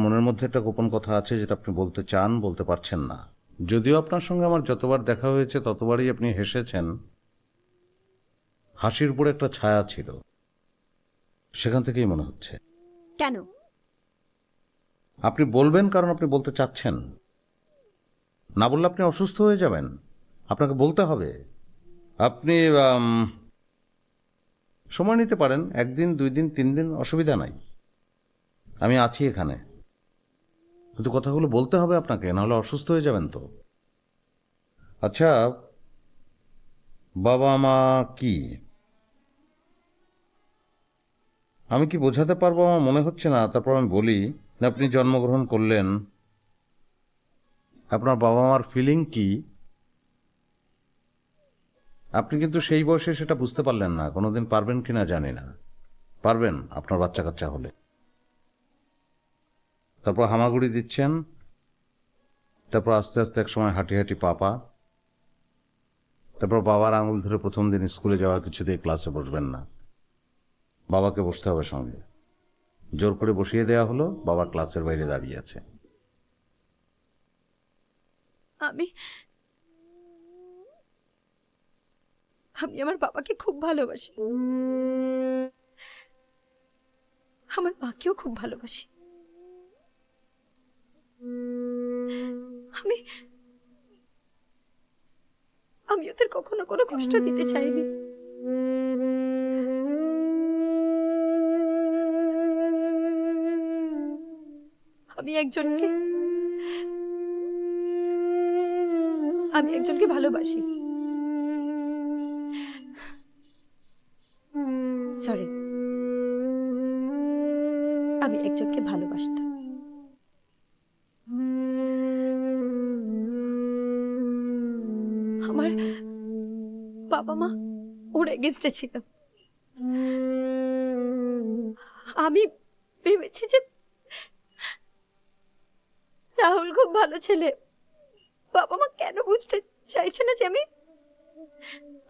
মনের মধ্যে একটা গোপন কথা আছে যেটা আপনি বলতে চান, বলতে পারছেন না। যদিও আপনার সঙ্গে আমার যতবার দেখা হয়েছে ততবারই আপনি হেসেছেন, হাসির উপরে একটা ছায়া ছিল, সেখান থেকেই মনে হচ্ছে। কেন? আপনি বলবেন কারণ আপনি বলতে চাচ্ছেন, না বললে আপনি অসুস্থ হয়ে যাবেন, আপনাকে বলতে হবে। আপনি সময় নিতে পারেন, 1 দিন 2 দিন 3 দিন, অসুবিধা নাই, আমি আছি এখানে, কিন্তু কথাগুলো বলতে হবে আপনাকে, নাহলে অসুস্থ হয়ে যাবেন তো। আচ্ছা, বাবা মা কি আমি কি বোঝাতে পারবো? আমার মনে হচ্ছে না, তারপর আমি বলি। আপনি জন্মগ্রহণ করলেন, আপনার বাবা মার ফিলিং কি? আপনি কিন্তু সেই বয়সে সেটা বুঝতে পারলেন না, কোনোদিন পারবেন কিনা জানি না। পারবেন আপনার বাচ্চা কাচ্চা হলে। তারপর হামাগুড়ি দিচ্ছেন, তারপর আস্তে আস্তে এক সময় হাঁটি হাঁটি পাপা, তারপর বাবার আঙুল ধরে প্রথম দিন স্কুলে যাওয়া কিছুতেই ক্লাসে বসবেন না, বাবাকে বসতে হবে সঙ্গে, জোর করে বসিয়ে দেওয়া হলো, বাবা ক্লাসের বাইরে দাঁড়িয়ে আছে। আমি আমার বাবাকে খুব ভালোবাসি, আমার মাকেও খুব ভালোবাসি। আমি ওদের কখনো কোনো কষ্ট দিতে চাইনি। আমি একজনকে ভালোবাসি। সরি, আমি একজনকে ভালোবাসতাম। আমার বাবা মা ওর এগেইনস্টে ছিল। আমি ভেবেছি যে রাহুল খুব ভালো ছেলে, বাবা মা কেন বুঝতে চাইছে না যে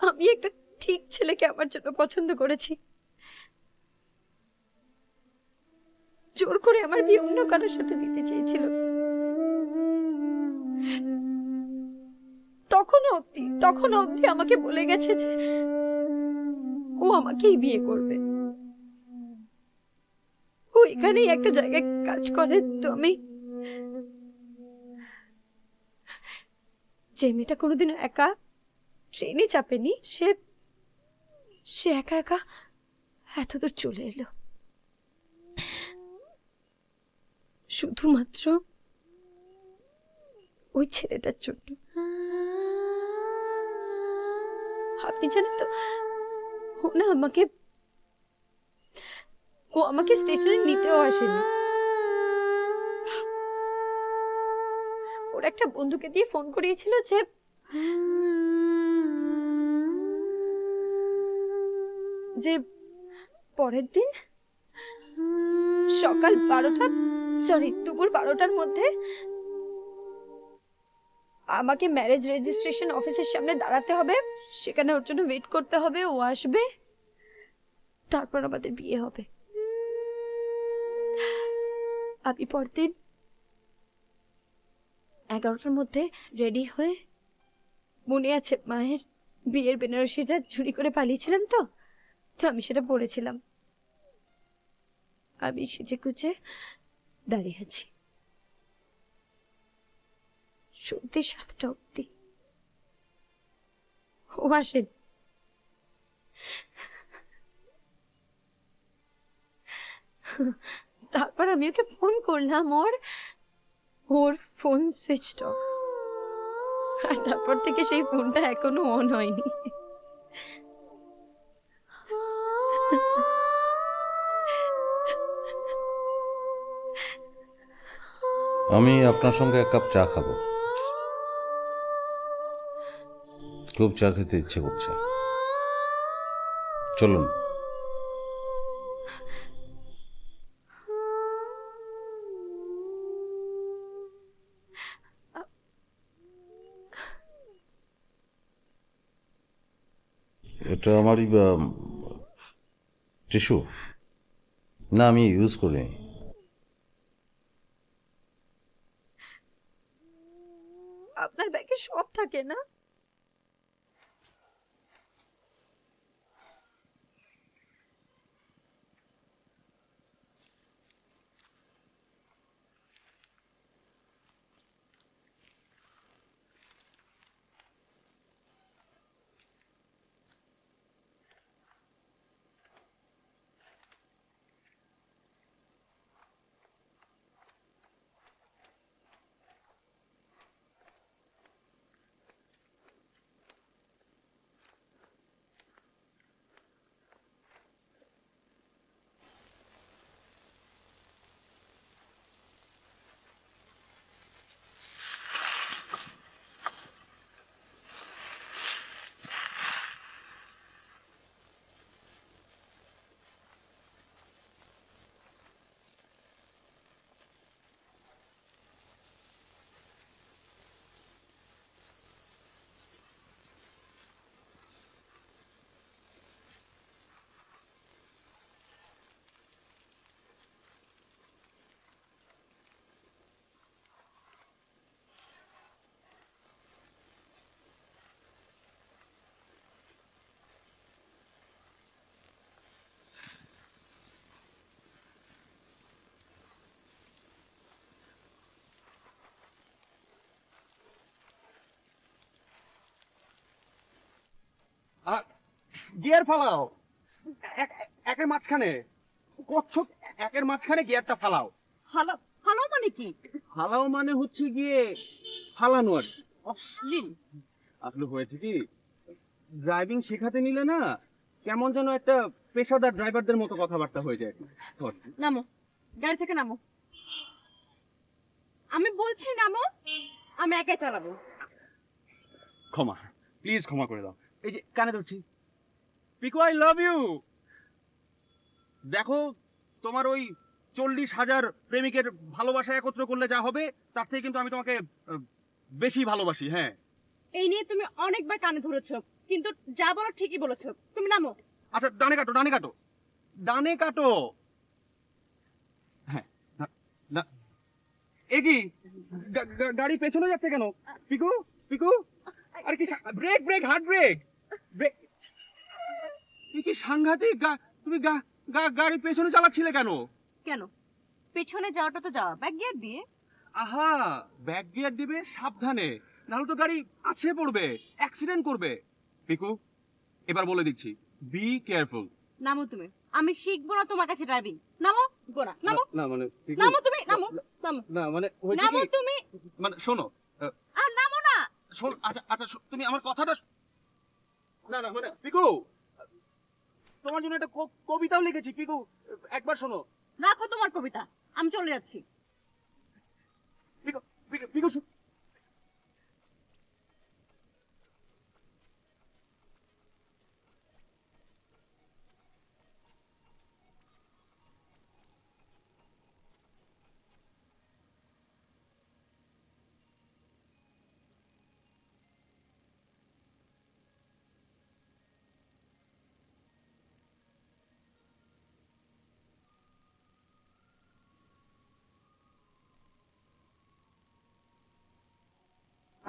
আমি একটা ঠিক ছেলেকে আমার জন্য পছন্দ করেছি। জোর করে আমার বিয়ে অন্য কারোর সাথে দিতে চেয়েছিল। তখনও অবধি আমাকে বলে গেছে যে ও আমাকেই বিয়ে করবে। ও এখানেই একটা জায়গায় কাজ করে। তো আমি, যে মেয়েটা কোনোদিন একা ট্রেনে চাপেনি, সে একা একা এতদূর চলে এলো শুধুমাত্র ওই ছেলেটার জন্য। আপনি জানেন তো, ও আমাকে স্টেশনে নিতেও আসেনি। ওর একটা বন্ধুকে দিয়ে ফোন করিয়েছিল যে যে পরের দিন সকাল 12টা দুপুর 12টার মধ্যে আমাকে ম্যারেজ রেজিস্ট্রেশন অফিসের সামনে দাঁড়াতে হবে, সেখানে ওর জন্য ওয়েট করতে হবে, ও আসবে, তারপর আমাদের বিয়ে হবে। আমি পরদিন 11টার মধ্যে রেডি হয়ে, মনে আছে মায়ের বিয়ের বেনারসিটা চুরি করে পালিয়েছিলাম, তো আমি সেটা পরেছিলাম। আমি সেজে গুজে দাঁড়িয়ে আছি সন্ধ্যে 7টা অব্দি। ও আসেন। তারপর আমি ওকে ফোন করলাম, ওর ফোন সুইচড অফ, আর তারপর থেকে সেই ফোনটা এখনো অন হয়নি। আমি আপনার সঙ্গে 1 কাপ চা খাবো, খুব চা খেতে ইচ্ছে করছে। চলুন। এটা আমারই টিস্যু না, আমি ইউজ করি। আপনার ব্যাগে সব থাকে না? গিয়ার ফালাও, একের মাঝখানে কচ্ছপ, একের মাঝখানে গিয়ারটা ফালাও। ফালাও মানে কি? ফালাও মানে হচ্ছে গিয়ে ফালানো আর কি। অশ্লীল। আসলে হয়েছে কি, ড্রাইভিং শেখাতে নিলে না কেমন যেন একটা পেশাদার ড্রাইভারদের মতো কথাবার্তা হয়ে যায়। নামো, গাড়ি থেকে নামো। আমি বলছি নামো, আমি একাই চালাবো। ক্ষমা, প্লিজ ক্ষমা করে দাও। এই যে কানে ধরছি। Piku, I love you. দেখো, তোমার ওই 40,000 প্রেমিকের ভালোবাসা একত্র করলে যা হবে, তার থেকে কিন্তু আমি তোমাকে বেশি ভালোবাসি। হ্যাঁ, এই নিয়ে তুমি অনেকবার কানে ধরেছো, কিন্তু যা বলো ঠিকই বলেছো। তুমি নামো। আচ্ছা, ডানে কাটো, ডানে কাটো, ডানে কাটো। হ্যাঁ, না, এ কি গাড়ি পেছনে যাচ্ছে কেন? পিকু, পিকু, আর কি brake, brake, hard brake, brake. কি সাংঘাতিক! তুমি গাড়ি পেছনে চালাচ্ছিলে কেন? কেন পেছনে যাওয়াটা তো যাওয়া, ব্যাক গিয়ার দিয়ে। আহা, ব্যাক গিয়ার দিবে সাবধানে, নাহলে তো গাড়ি আছড়ে পড়বে, অ্যাক্সিডেন্ট করবে। পিকু, এবার বলে দিচ্ছি, বি কেয়ারফুল। নামো তুমি, আমি শিখবো না তোমার কাছে ড্রাইভিং। নামো, গোনা, নামো। না মানে নামো তুমি, নামো, নামো। না মানে নামো তুমি। মানে শোনো, আর নামো না। শোন, আচ্ছা আচ্ছা, তুমি আমার কথাটা। না না মানে পিকু, তোমার জন্য একটা কবিতাও লিখেছি। পিকু, একবার শোনো। রাখো তোমার কবিতা, আমি চলে যাচ্ছি। পিকু, পিকু, পিকু,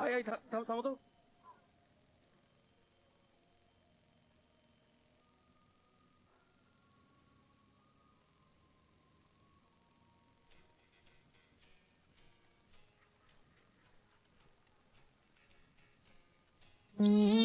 এই থামো তো। Mm-hmm.